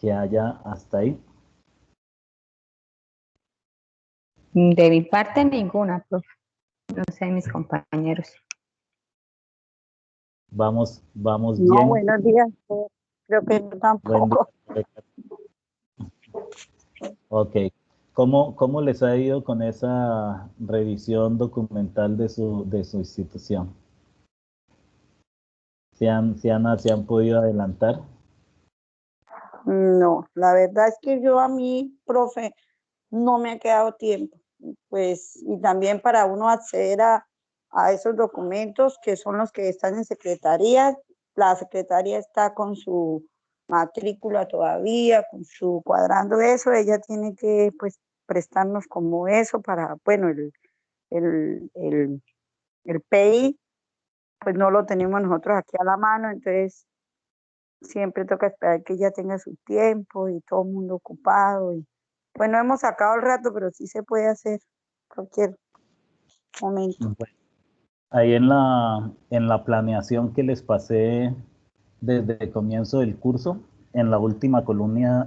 que haya hasta ahí. De mi parte, ninguna, profe. No sé, mis compañeros. Vamos No, bien. buenos días. Creo que yo Buen día. tampoco. Ok. ¿Cómo les ha ido con esa revisión documental de su institución? ¿Se han podido adelantar? No, la verdad es que yo a mí, profe, no me ha quedado tiempo. Pues, y también para uno acceder a esos documentos que son los que están en secretaría, la secretaria está con su matrícula todavía, con su cuadrando eso, ella tiene que pues prestarnos como eso para, bueno, el, el, el PI, pues no lo tenemos nosotros aquí a la mano, entonces siempre toca esperar que ella tenga su tiempo y todo el mundo ocupado. Y, pues no hemos sacado el rato, pero sí se puede hacer cualquier momento. Bueno, ahí en la planeación que les pasé desde el comienzo del curso, en la última columna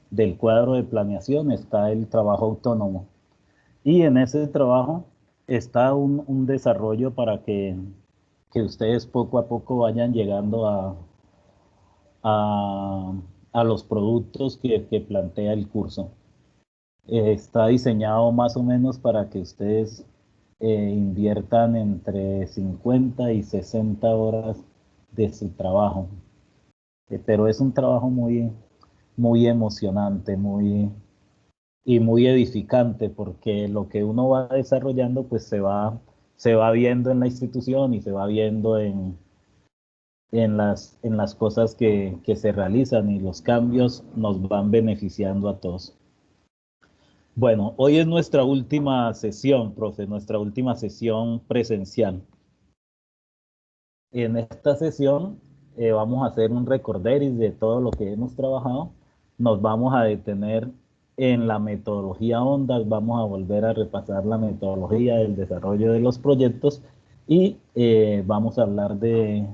del cuadro de planeación está el trabajo autónomo. Y en ese trabajo está un desarrollo para que ustedes poco a poco vayan llegando a, a los productos que plantea el curso. Está diseñado más o menos para que ustedes inviertan entre 50 y 60 horas de su trabajo. Pero es un trabajo muy emocionante, y muy edificante, porque lo que uno va desarrollando pues se va viendo en la institución y se va viendo en las cosas que se realizan, y los cambios nos van beneficiando a todos. Bueno, hoy es nuestra última sesión, profe, nuestra última sesión presencial. En esta sesión vamos a hacer un recorderis de todo lo que hemos trabajado. Nos vamos a detener en la metodología ONDAS, vamos a volver a repasar la metodología del desarrollo de los proyectos, y vamos a hablar del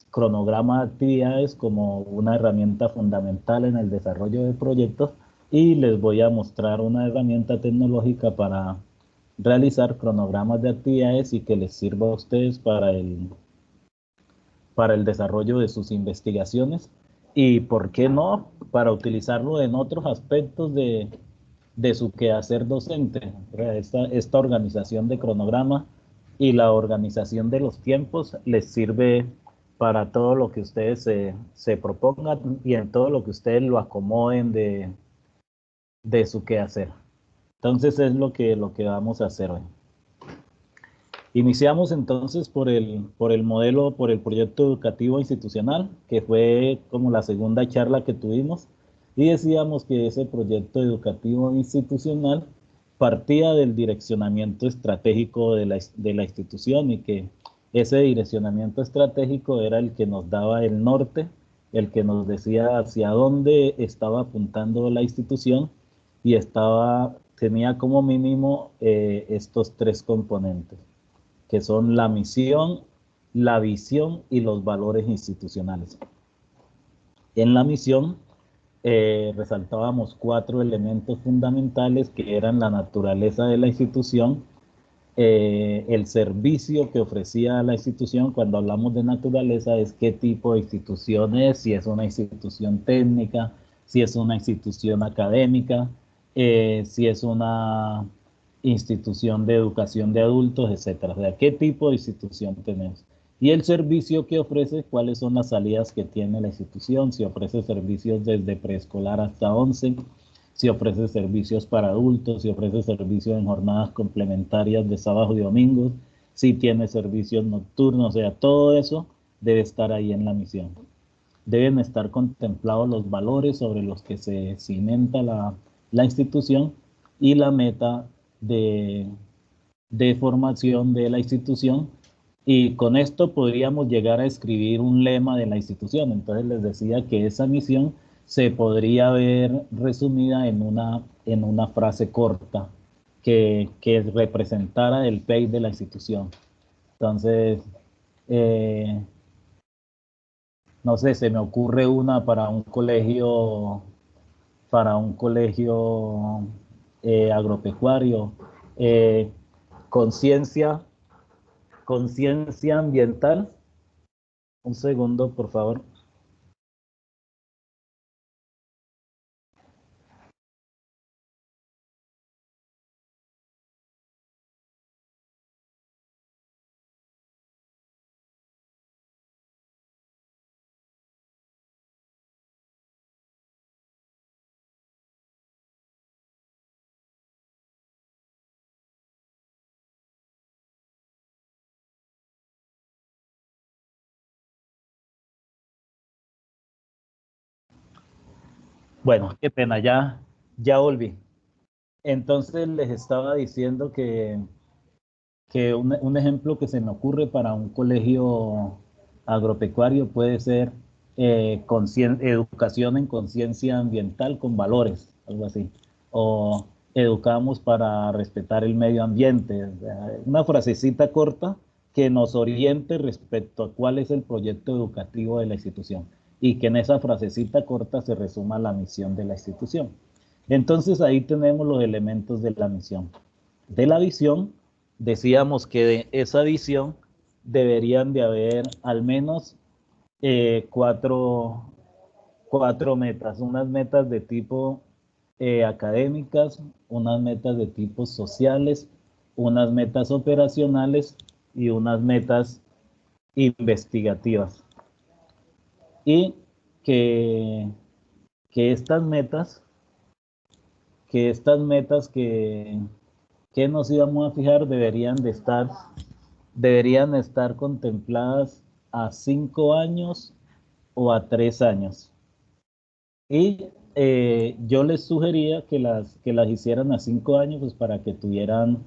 cronograma de actividades como una herramienta fundamental en el desarrollo de proyectos, y les voy a mostrar una herramienta tecnológica para realizar cronogramas de actividades y que les sirva a ustedes para el desarrollo de sus investigaciones, y, ¿por qué no?, para utilizarlo en otros aspectos de su quehacer docente. Esta organización de cronograma y la organización de los tiempos les sirve para todo lo que ustedes se propongan y en todo lo que ustedes lo acomoden de su quehacer. Entonces es lo que vamos a hacer hoy. Iniciamos entonces por el modelo, por el proyecto educativo institucional, que fue como la segunda charla que tuvimos, y decíamos que ese proyecto educativo institucional partía del direccionamiento estratégico de la institución, y que ese direccionamiento estratégico era el que nos daba el norte, el que nos decía hacia dónde estaba apuntando la institución, y tenía como mínimo estos tres componentes, que son la misión, la visión y los valores institucionales. En la misión resaltábamos cuatro elementos fundamentales, que eran la naturaleza de la institución, el servicio que ofrecía la institución. Cuando hablamos de naturaleza es qué tipo de institución es, si es una institución técnica, si es una institución académica, si es una institución de educación de adultos, etcétera. O sea, qué tipo de institución tenemos. Y el servicio que ofrece, cuáles son las salidas que tiene la institución, si ofrece servicios desde preescolar hasta 11, si ofrece servicios para adultos, si ofrece servicios en jornadas complementarias de sábado y domingos, si tiene servicios nocturnos. O sea, todo eso debe estar ahí en la misión. Deben estar contemplados los valores sobre los que se cimenta la institución, y la meta de, de formación de la institución, y con esto podríamos llegar a escribir un lema de la institución. Entonces les decía que esa misión se podría ver resumida en una frase corta que representara el PEI de la institución. Entonces, eh, no sé, se me ocurre una para un colegio agropecuario, eh, conciencia, conciencia ambiental. Un segundo, por favor. Bueno, qué pena, ya volví. Entonces les estaba diciendo que un ejemplo que se me ocurre para un colegio agropecuario puede ser educación en conciencia ambiental con valores, algo así. O educamos para respetar el medio ambiente. O sea, una frasecita corta que nos oriente respecto a cuál es el proyecto educativo de la institución y que en esa frasecita corta se resuma la misión de la institución. Entonces ahí tenemos los elementos de la misión. De la visión, decíamos que de esa visión deberían de haber al menos eh, cuatro, cuatro metas, unas metas de tipo académicas, unas metas de tipo sociales, unas metas operacionales y unas metas investigativas. Y que, que estas metas, que estas metas que nos íbamos a fijar deberían estar contempladas a 5 años o a 3 años. Y yo les sugería que las hicieran a 5 años, pues para que tuvieran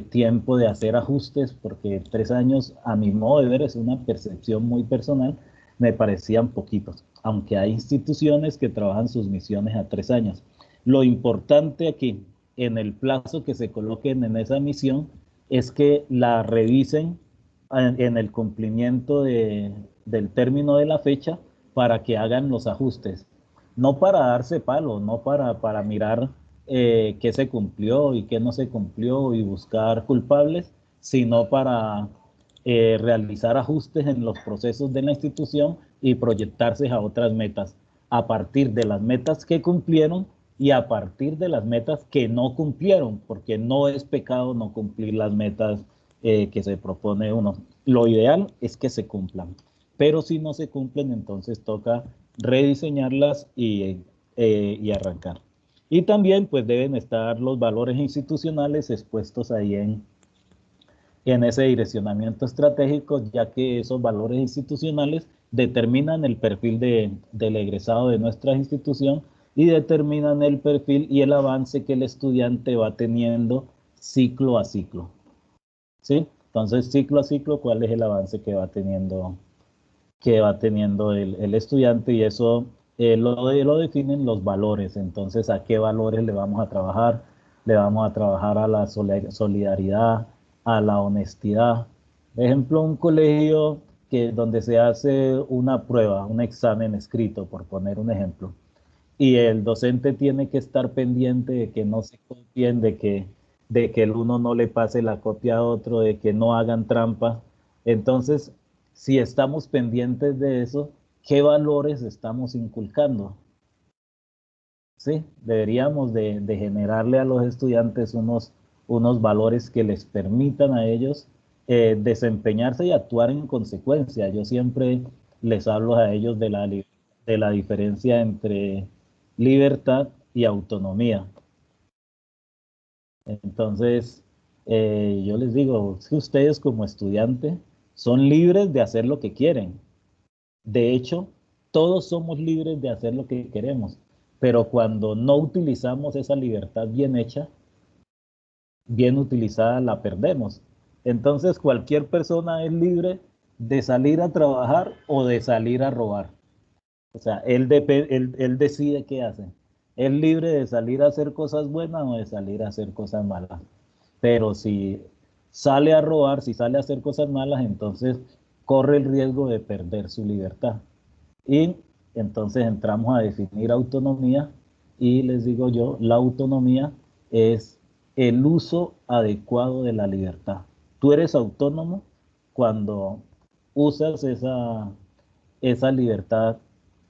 tiempo de hacer ajustes, porque 3 años, a mi modo de ver, es una percepción muy personal, me parecían poquitos, aunque hay instituciones que trabajan sus misiones a 3 años. Lo importante aquí, en el plazo que se coloquen en esa misión, es que la revisen en el cumplimiento del término de la fecha para que hagan los ajustes, no para darse palo, no para mirar qué se cumplió y qué no se cumplió y buscar culpables, sino para realizar ajustes en los procesos de la institución y proyectarse a otras metas, a partir de las metas que cumplieron y a partir de las metas que no cumplieron, porque no es pecado no cumplir las metas que se propone uno. Lo ideal es que se cumplan, pero si no se cumplen, entonces toca rediseñarlas y arrancar. Y también pues deben estar los valores institucionales expuestos ahí en ese direccionamiento estratégico, ya que esos valores institucionales determinan el perfil del egresado de nuestra institución y determinan el perfil y el avance que el estudiante va teniendo ciclo a ciclo. ¿Sí? Entonces, ciclo a ciclo, ¿cuál es el avance que va teniendo el estudiante? Y eso lo definen los valores. Entonces, ¿a qué valores le vamos a trabajar? Le vamos a trabajar a la solidaridad, a la honestidad. Por ejemplo, un colegio donde se hace una prueba, un examen escrito, por poner un ejemplo, y el docente tiene que estar pendiente de que no se copien, de que el uno no le pase la copia a otro, de que no hagan trampa. Entonces, si estamos pendientes de eso, ¿qué valores estamos inculcando? Sí, deberíamos de generarle a los estudiantes unos valores que les permitan a ellos desempeñarse y actuar en consecuencia. Yo siempre les hablo a ellos de la diferencia entre libertad y autonomía. Entonces, yo les digo, es que ustedes como estudiantes son libres de hacer lo que quieren. De hecho, todos somos libres de hacer lo que queremos, pero cuando no utilizamos esa libertad bien hecha, bien utilizada, la perdemos. Entonces, cualquier persona es libre de salir a trabajar o de salir a robar. O sea, él decide qué hace. Es libre de salir a hacer cosas buenas o de salir a hacer cosas malas. Pero si sale a robar, si sale a hacer cosas malas, entonces corre el riesgo de perder su libertad. Y entonces entramos a definir autonomía y les digo yo, la autonomía es el uso adecuado de la libertad. Tú eres autónomo cuando usas esa libertad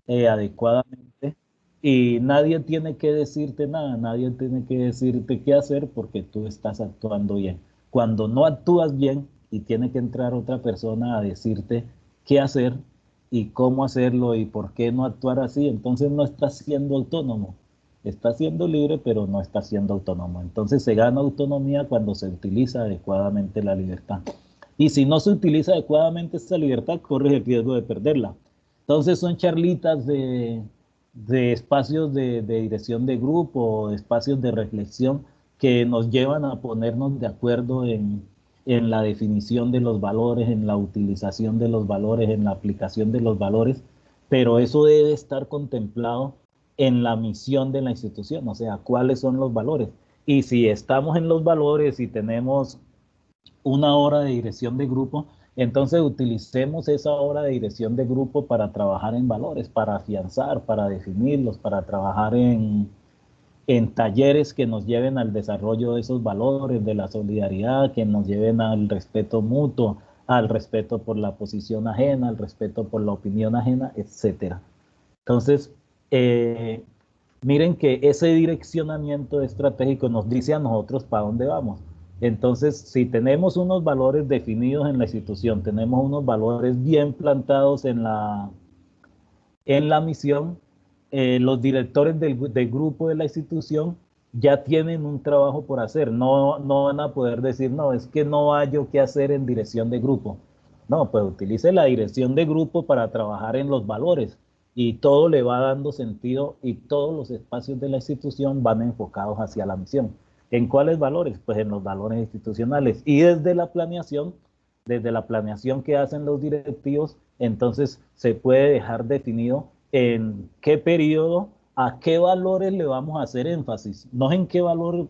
adecuadamente y nadie tiene que decirte nada, nadie tiene que decirte qué hacer porque tú estás actuando bien. Cuando no actúas bien y tiene que entrar otra persona a decirte qué hacer y cómo hacerlo y por qué no actuar así, entonces no estás siendo autónomo. Estás siendo libre, pero no estás siendo autónomo. Entonces se gana autonomía cuando se utiliza adecuadamente la libertad. Y si no se utiliza adecuadamente esta libertad, corres el riesgo de perderla. Entonces son charlitas de espacios de dirección de grupo, espacios de reflexión que nos llevan a ponernos de acuerdo en la definición de los valores, en la utilización de los valores, en la aplicación de los valores, pero eso debe estar contemplado en la misión de la institución, o sea, cuáles son los valores. Y si estamos en los valores y tenemos una hora de dirección de grupo, entonces utilicemos esa hora de dirección de grupo para trabajar en valores, para afianzar, para definirlos, para trabajar en talleres que nos lleven al desarrollo de esos valores, de la solidaridad, que nos lleven al respeto mutuo, al respeto por la posición ajena, al respeto por la opinión ajena, etcétera. Entonces, miren que ese direccionamiento estratégico nos dice a nosotros para dónde vamos. Entonces, si tenemos unos valores definidos en la institución, tenemos unos valores bien plantados en la misión, los directores del grupo de la institución ya tienen un trabajo por hacer. No van a poder decir, no, es que no hay yo qué hacer en dirección de grupo. No, pues utilice la dirección de grupo para trabajar en los valores y todo le va dando sentido y todos los espacios de la institución van enfocados hacia la misión. ¿En cuáles valores? Pues en los valores institucionales. Y desde la planeación que hacen los directivos, entonces se puede dejar definido en qué periodo, a qué valores le vamos a hacer énfasis. No en qué valor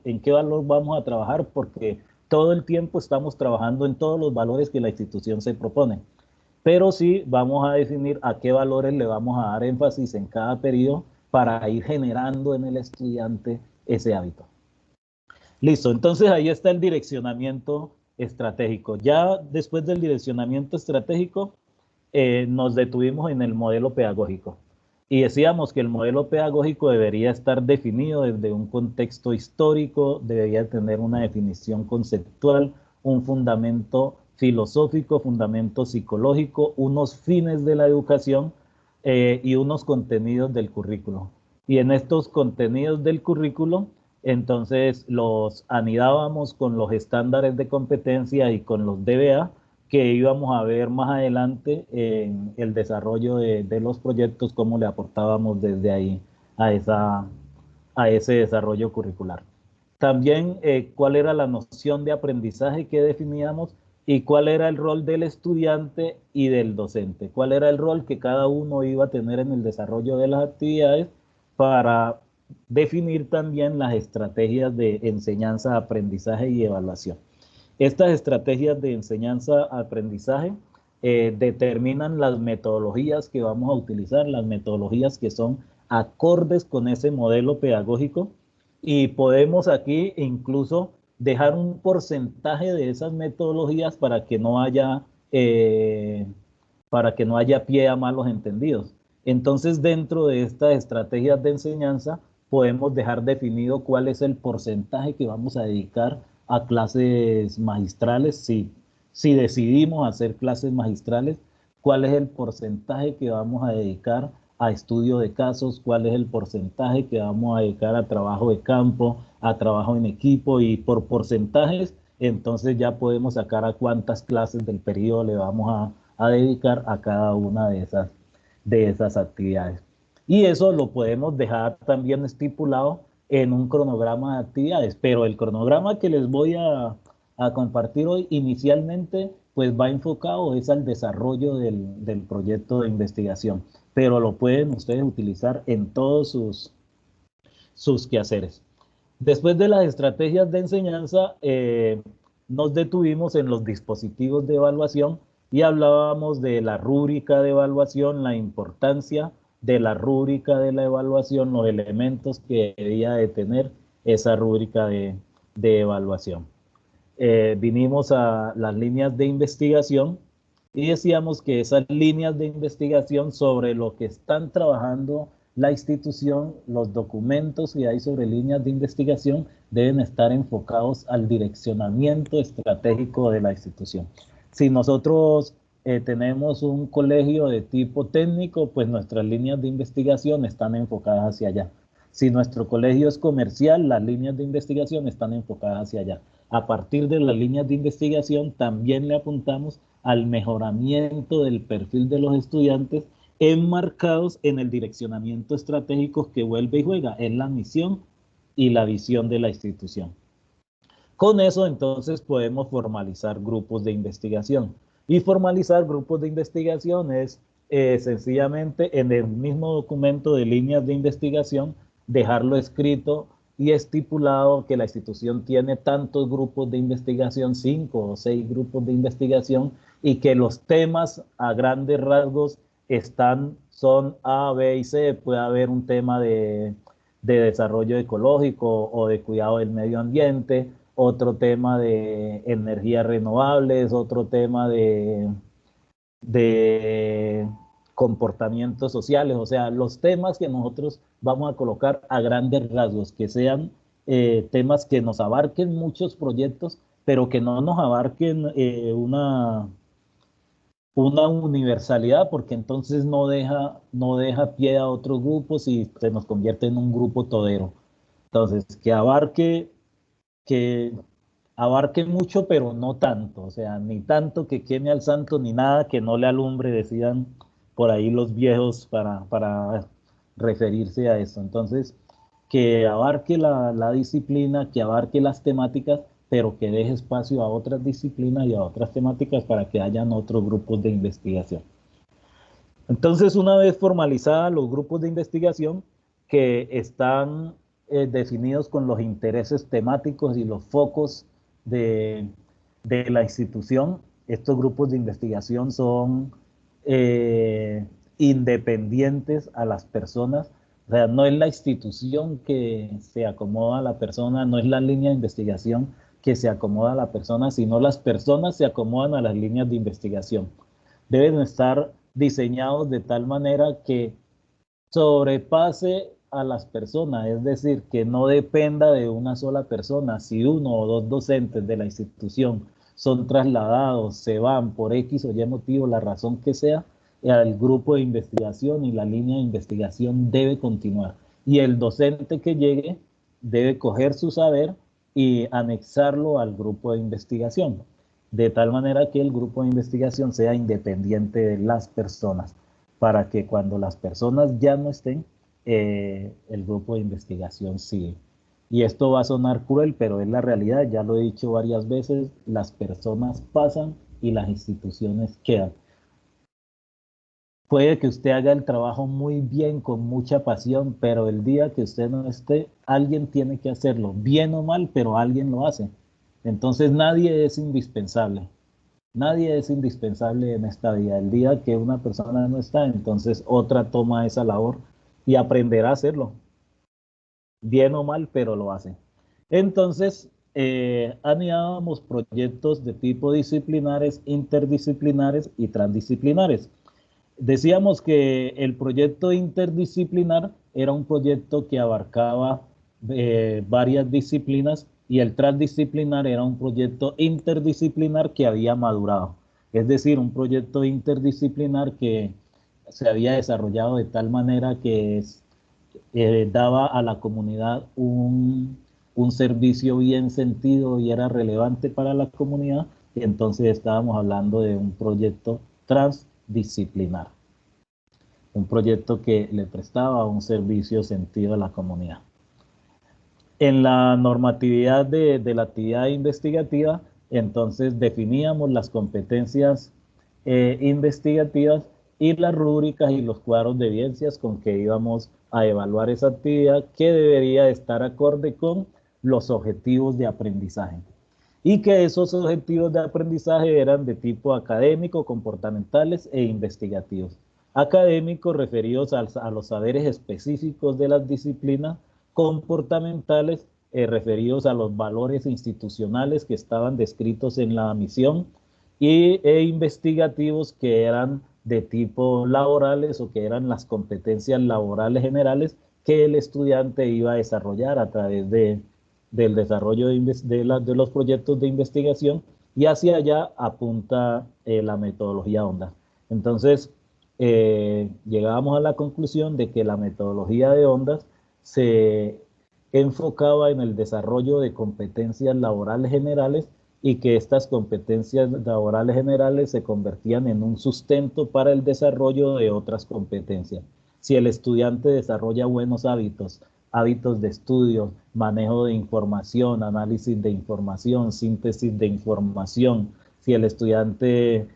vamos a trabajar, porque todo el tiempo estamos trabajando en todos los valores que la institución se propone. Pero sí vamos a definir a qué valores le vamos a dar énfasis en cada periodo para ir generando en el estudiante ese hábito. Listo, entonces ahí está el direccionamiento estratégico. Ya después del direccionamiento estratégico, nos detuvimos en el modelo pedagógico. Y decíamos que el modelo pedagógico debería estar definido desde un contexto histórico, debería tener una definición conceptual, un fundamento filosófico, fundamento psicológico, unos fines de la educación y unos contenidos del currículo. Y en estos contenidos del currículo, entonces los anidábamos con los estándares de competencia y con los DBA, que íbamos a ver más adelante en el desarrollo de los proyectos, cómo le aportábamos desde ahí a ese desarrollo curricular. También cuál era la noción de aprendizaje que definíamos y cuál era el rol del estudiante y del docente, cuál era el rol que cada uno iba a tener en el desarrollo de las actividades para definir también las estrategias de enseñanza, aprendizaje y evaluación. Estas estrategias de enseñanza-aprendizaje determinan las metodologías que vamos a utilizar, las metodologías que son acordes con ese modelo pedagógico, y podemos aquí incluso dejar un porcentaje de esas metodologías para que no haya pie a malos entendidos. Entonces, dentro de estas estrategias de enseñanza, podemos dejar definido cuál es el porcentaje que vamos a dedicar a clases magistrales, si decidimos hacer clases magistrales, cuál es el porcentaje que vamos a dedicar a estudio de casos, cuál es el porcentaje que vamos a dedicar a trabajo de campo, a trabajo en equipo, y por porcentajes, entonces ya podemos sacar a cuántas clases del periodo le vamos a dedicar a cada una de esas actividades. Y eso lo podemos dejar también estipulado en un cronograma de actividades, pero el cronograma que les voy a compartir hoy inicialmente pues va enfocado es al desarrollo del proyecto de investigación, pero lo pueden ustedes utilizar en todos sus quehaceres. Después de las estrategias de enseñanza, nos detuvimos en los dispositivos de evaluación, y hablábamos de la rúbrica de evaluación, la importancia de la rúbrica de la evaluación, los elementos que debía de tener esa rúbrica de evaluación. Vinimos a las líneas de investigación y decíamos que esas líneas de investigación sobre lo que están trabajando la institución, los documentos que hay sobre líneas de investigación deben estar enfocados al direccionamiento estratégico de la institución. Si nosotros tenemos un colegio de tipo técnico, pues nuestras líneas de investigación están enfocadas hacia allá. Si nuestro colegio es comercial, las líneas de investigación están enfocadas hacia allá. A partir de las líneas de investigación también le apuntamos al mejoramiento del perfil de los estudiantes enmarcados en el direccionamiento estratégico que vuelve y juega en la misión y la visión de la institución. Con eso entonces podemos formalizar grupos de investigación. Y formalizar grupos de investigación es sencillamente en el mismo documento de líneas de investigación dejarlo escrito y estipulado que la institución tiene tantos grupos de investigación, 5 o 6 grupos de investigación, y que los temas a grandes rasgos son A, B y C. Puede haber un tema de desarrollo ecológico o de cuidado del medio ambiente, otro tema de energías renovables, otro tema de comportamientos sociales, o sea, los temas que nosotros vamos a colocar a grandes rasgos, que sean temas que nos abarquen muchos proyectos, pero que no nos abarquen una universalidad, porque entonces no deja pie a otros grupos y se nos convierte en un grupo todero. Entonces, que abarque mucho, pero no tanto, o sea, ni tanto que queme al santo, ni nada que no le alumbre, decían por ahí los viejos para referirse a eso. Entonces, que abarque la disciplina, que abarque las temáticas, pero que deje espacio a otras disciplinas y a otras temáticas para que hayan otros grupos de investigación. Entonces, una vez formalizados los grupos de investigación que están definidos con los intereses temáticos y los focos de la institución, estos grupos de investigación son independientes a las personas. O sea, no es la institución que se acomoda a la persona, no es la línea de investigación que se acomoda a la persona, sino las personas se acomodan a las líneas de investigación. Deben estar diseñados de tal manera que sobrepase a las personas, es decir, que no dependa de una sola persona. Si uno o dos docentes de la institución son trasladados, se van por X o Y motivo, la razón que sea, el grupo de investigación y la línea de investigación debe continuar. Y el docente que llegue debe coger su saber y anexarlo al grupo de investigación, de tal manera que el grupo de investigación sea independiente de las personas, para que cuando las personas ya no estén, el grupo de investigación sigue. Y esto va a sonar cruel, pero es la realidad, ya lo he dicho varias veces, las personas pasan y las instituciones quedan. Puede que usted haga el trabajo muy bien, con mucha pasión, pero el día que usted no esté, alguien tiene que hacerlo, bien o mal, pero alguien lo hace. Entonces nadie es indispensable. Nadie es indispensable en esta vida. El día que una persona no está, entonces otra toma esa labor y aprenderá a hacerlo. Bien o mal, pero lo hace. Entonces, anidábamos proyectos de tipo disciplinares, interdisciplinares y transdisciplinares. Decíamos que el proyecto interdisciplinar era un proyecto que abarcaba varias disciplinas, y el transdisciplinar era un proyecto interdisciplinar que había madurado. Es decir, un proyecto interdisciplinar que se había desarrollado de tal manera que daba a la comunidad un servicio bien sentido y era relevante para la comunidad, y entonces estábamos hablando de un proyecto transdisciplinar, un proyecto que le prestaba un servicio sentido a la comunidad. En la normatividad de la actividad investigativa, entonces definíamos las competencias investigativas y las rúbricas y los cuadros de evidencias con que íbamos a evaluar esa actividad, que debería estar acorde con los objetivos de aprendizaje. y que esos objetivos de aprendizaje eran de tipo académico, comportamentales e investigativos. Académicos referidos a los saberes específicos de las disciplinas, comportamentales referidos a los valores institucionales que estaban descritos en la misión e investigativos que eran de tipo laborales o que eran las competencias laborales generales que el estudiante iba a desarrollar a través del desarrollo de los proyectos de investigación, y hacia allá apunta la metodología ONDAS. Entonces, llegábamos a la conclusión de que la metodología de ONDAS se enfocaba en el desarrollo de competencias laborales generales y que estas competencias laborales generales se convertían en un sustento para el desarrollo de otras competencias. Si el estudiante desarrolla buenos hábitos, hábitos de estudio, manejo de información, análisis de información, síntesis de información, si el estudiante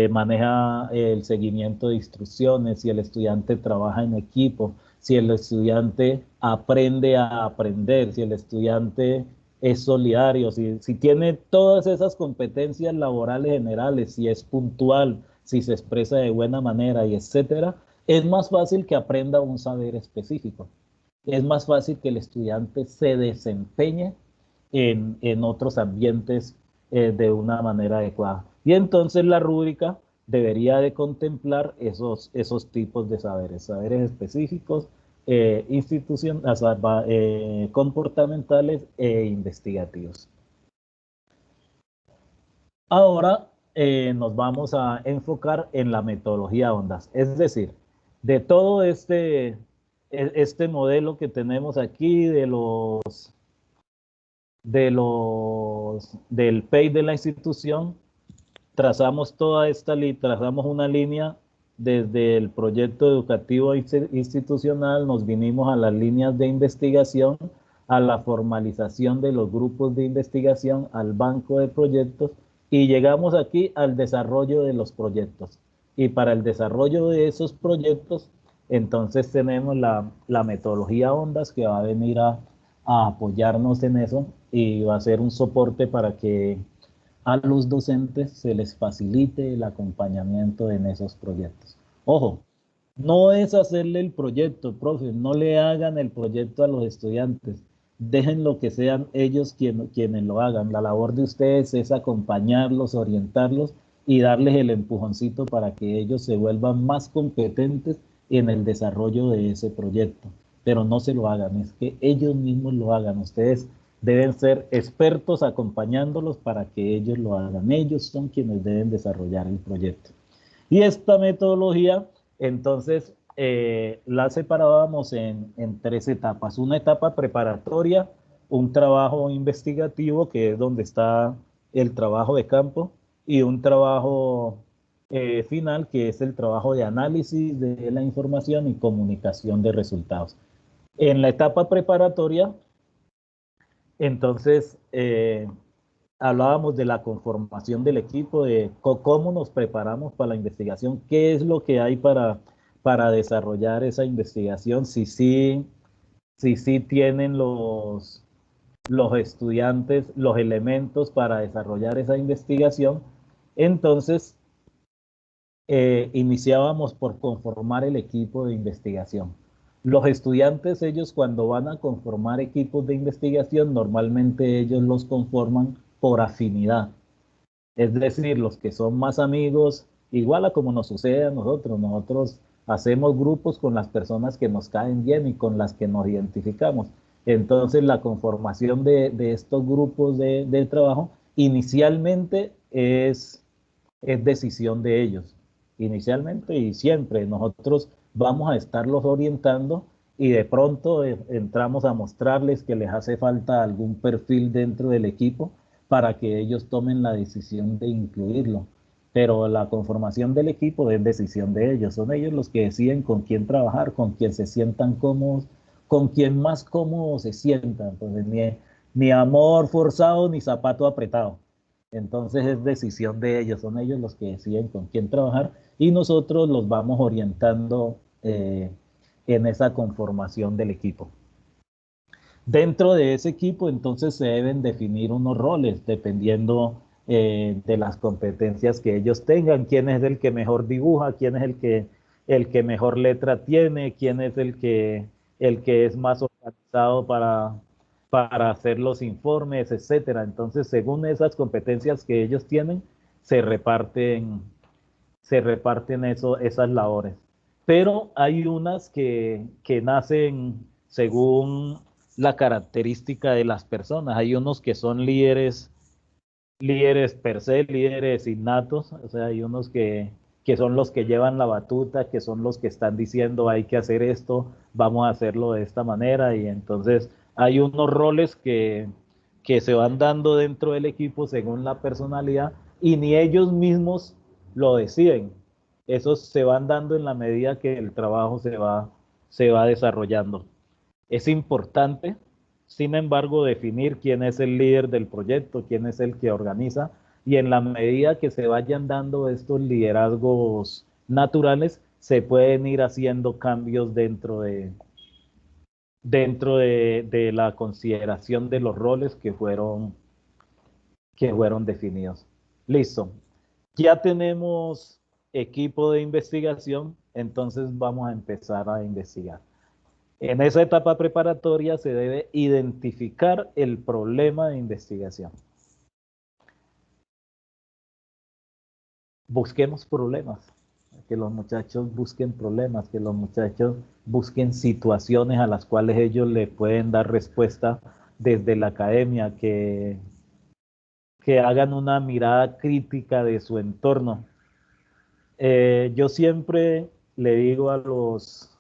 maneja el seguimiento de instrucciones, si el estudiante trabaja en equipo, si el estudiante aprende a aprender, si el estudiante es solidario, si tiene todas esas competencias laborales generales, si es puntual, si se expresa de buena manera y etcétera, es más fácil que aprenda un saber específico. Es más fácil que el estudiante se desempeñe en otros ambientes de una manera adecuada. Y entonces la rúbrica debería de contemplar esos tipos de saberes, saberes específicos, comportamentales e investigativos. Ahora nos vamos a enfocar en la metodología ONDAS, es decir, de todo este modelo que tenemos aquí del PEI de la institución, trazamos trazamos una línea desde el proyecto educativo institucional, nos vinimos a las líneas de investigación, a la formalización de los grupos de investigación, al banco de proyectos, y llegamos aquí al desarrollo de los proyectos. Y para el desarrollo de esos proyectos, entonces tenemos la metodología ONDAS, que va a venir a apoyarnos en eso y va a ser un soporte para que a los docentes se les facilite el acompañamiento en esos proyectos. Ojo, no es hacerle el proyecto, profe, no le hagan el proyecto a los estudiantes, déjenlo que sean ellos quienes lo hagan. La labor de ustedes es acompañarlos, orientarlos y darles el empujoncito para que ellos se vuelvan más competentes en el desarrollo de ese proyecto. Pero no se lo hagan, es que ellos mismos lo hagan. Ustedes deben ser expertos acompañándolos para que ellos lo hagan. Ellos son quienes deben desarrollar el proyecto. Y esta metodología, entonces, la separábamos en 3 etapas. Una etapa preparatoria, un trabajo investigativo, que es donde está el trabajo de campo, y un trabajo final, que es el trabajo de análisis de la información y comunicación de resultados. En la etapa preparatoria, entonces, hablábamos de la conformación del equipo, de cómo nos preparamos para la investigación, qué es lo que hay para desarrollar esa investigación, si sí tienen los estudiantes los elementos para desarrollar esa investigación. Entonces, iniciábamos por conformar el equipo de investigación. Los estudiantes, ellos cuando van a conformar equipos de investigación, normalmente ellos los conforman por afinidad. Es decir, los que son más amigos, igual a como nos sucede a nosotros. Nosotros hacemos grupos con las personas que nos caen bien y con las que nos identificamos. Entonces, la conformación de estos grupos de trabajo inicialmente es decisión de ellos. Inicialmente y siempre nosotros vamos a estarlos orientando y de pronto entramos a mostrarles que les hace falta algún perfil dentro del equipo para que ellos tomen la decisión de incluirlo. Pero la conformación del equipo es decisión de ellos. Son ellos los que deciden con quién trabajar, con quién se sientan cómodos, con quién más cómodos se sientan. Entonces, ni amor forzado ni zapato apretado. Entonces es decisión de ellos, son ellos los que deciden con quién trabajar y nosotros los vamos orientando en esa conformación del equipo. Dentro de ese equipo, entonces, se deben definir unos roles dependiendo de las competencias que ellos tengan, quién es el que mejor dibuja, quién es el que mejor letra tiene, quién es el que es más organizado para hacer los informes, etcétera. Entonces, según esas competencias que ellos tienen, se reparten, esas labores. Pero hay unas que nacen según la característica de las personas. Hay unos que son líderes per se, líderes innatos, o sea, hay unos que son los que llevan la batuta, que son los que están diciendo hay que hacer esto, vamos a hacerlo de esta manera, y entonces hay unos roles que se van dando dentro del equipo según la personalidad y ni ellos mismos lo deciden. Esos se van dando en la medida que el trabajo se va desarrollando. Es importante, sin embargo, definir quién es el líder del proyecto, quién es el que organiza, y en la medida que se vayan dando estos liderazgos naturales, se pueden ir haciendo cambios de la consideración de los roles que fueron definidos. Listo. Ya tenemos equipo de investigación, entonces vamos a empezar a investigar. En esa etapa preparatoria se debe identificar el problema de investigación. Busquemos problemas, que los muchachos busquen problemas, que los muchachos busquen situaciones a las cuales ellos le pueden dar respuesta desde la academia, que hagan una mirada crítica de su entorno. Yo siempre le digo a los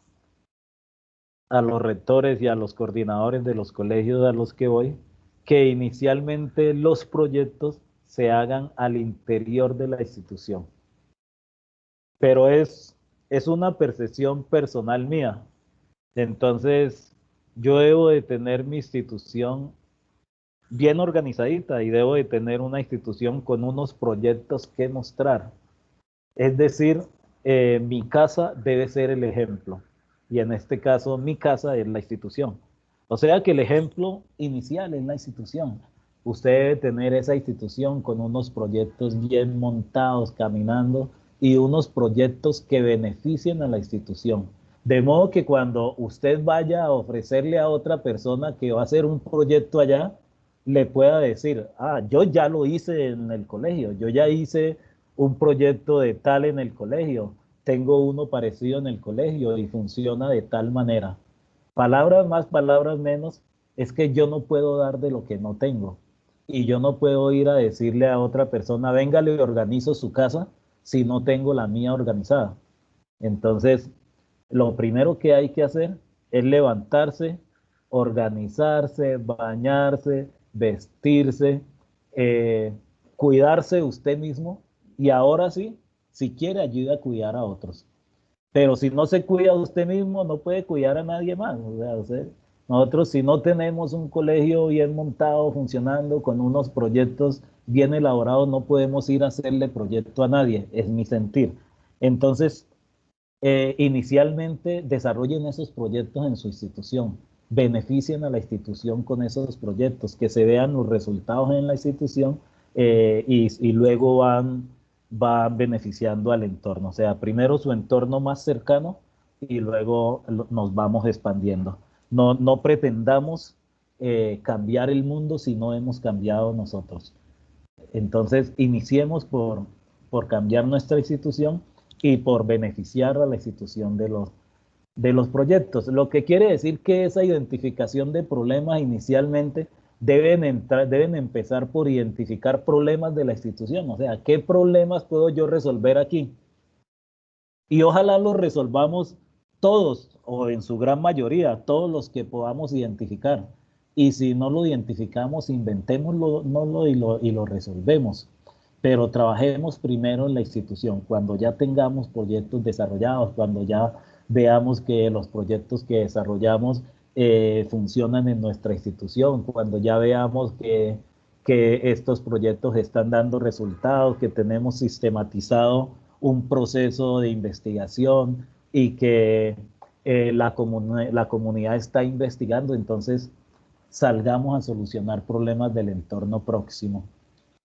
rectores y a los coordinadores de los colegios a los que voy, que inicialmente los proyectos se hagan al interior de la institución. Pero es una percepción personal mía. Entonces, yo debo de tener mi institución bien organizadita y debo de tener una institución con unos proyectos que mostrar. Es decir, mi casa debe ser el ejemplo. Y en este caso, mi casa es la institución. O sea que el ejemplo inicial es la institución. Usted debe tener esa institución con unos proyectos bien montados, caminando, y unos proyectos que beneficien a la institución. De modo que cuando usted vaya a ofrecerle a otra persona que va a hacer un proyecto allá, le pueda decir, ah, yo ya lo hice en el colegio, yo ya hice un proyecto de tal en el colegio, tengo uno parecido en el colegio y funciona de tal manera. Palabras más, palabras menos, es que yo no puedo dar de lo que no tengo. Y yo no puedo ir a decirle a otra persona, venga, le organizo su casa si no tengo la mía organizada. Entonces, lo primero que hay que hacer es levantarse, organizarse, bañarse, vestirse, eh, cuidarse usted mismo y ahora sí, si quiere, ayude a cuidar a otros. Pero si no se cuida usted mismo, no puede cuidar a nadie más. O sea, nosotros si no tenemos un colegio bien montado, funcionando, con unos proyectos bien elaborados, no podemos ir a hacerle proyecto a nadie, es mi sentir. Entonces, inicialmente desarrollen esos proyectos en su institución, beneficien a la institución con esos proyectos, que se vean los resultados en la institución y luego van beneficiando al entorno. O sea, primero su entorno más cercano y luego nos vamos expandiendo. No pretendamos cambiar el mundo si no hemos cambiado nosotros. Entonces, iniciemos por cambiar nuestra institución y por beneficiar a la institución de los proyectos. Lo que quiere decir que esa identificación de problemas inicialmente deben empezar por identificar problemas de la institución. O sea, ¿qué problemas puedo yo resolver aquí? Y ojalá los resolvamos todos o en su gran mayoría, todos los que podamos identificar. Y si no lo identificamos, inventémoslo y lo resolvemos. Pero trabajemos primero en la institución. Cuando ya tengamos proyectos desarrollados, cuando ya veamos que los proyectos que desarrollamos funcionan en nuestra institución, cuando ya veamos que estos proyectos están dando resultados, que tenemos sistematizado un proceso de investigación y que la comunidad está investigando, entonces salgamos a solucionar problemas del entorno próximo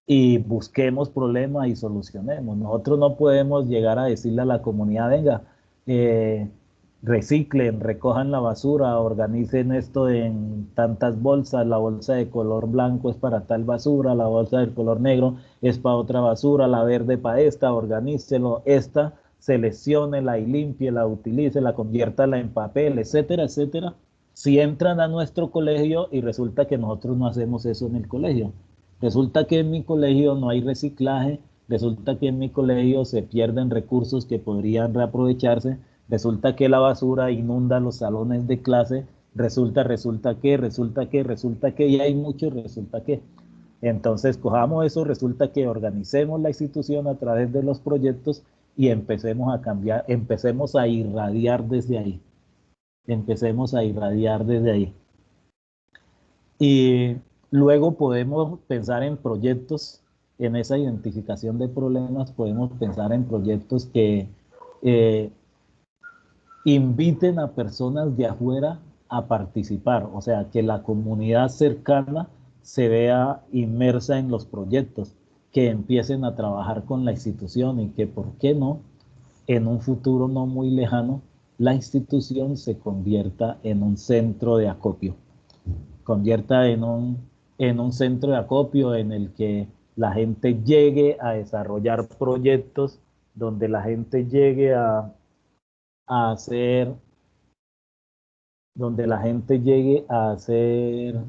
y busquemos problemas y solucionemos. Nosotros no podemos llegar a decirle a la comunidad, venga, reciclen, recojan la basura, organicen esto en tantas bolsas, la bolsa de color blanco es para tal basura, la bolsa del color negro es para otra basura, la verde para esta, organícelo, esta, selecciónela y límpiela, utilícela, conviértala en papel, etcétera, etcétera. Si entran a nuestro colegio y resulta que nosotros no hacemos eso en el colegio, resulta que en mi colegio no hay reciclaje, resulta que en mi colegio se pierden recursos que podrían reaprovecharse, resulta que la basura inunda los salones de clase, resulta que, y hay mucho resulta que. Entonces, cojamos eso, resulta que organicemos la institución a través de los proyectos y empecemos a cambiar, empecemos a irradiar desde ahí. Empecemos a irradiar desde ahí. Y luego podemos pensar en proyectos, en esa identificación de problemas, podemos pensar en proyectos que inviten a personas de afuera a participar, o sea, que la comunidad cercana se vea inmersa en los proyectos, que empiecen a trabajar con la institución y que, ¿por qué no?, en un futuro no muy lejano, la institución se convierta en un centro de acopio, convierta en un centro de acopio en el que la gente llegue a desarrollar proyectos, donde la gente llegue a hacer, donde la gente llegue a hacer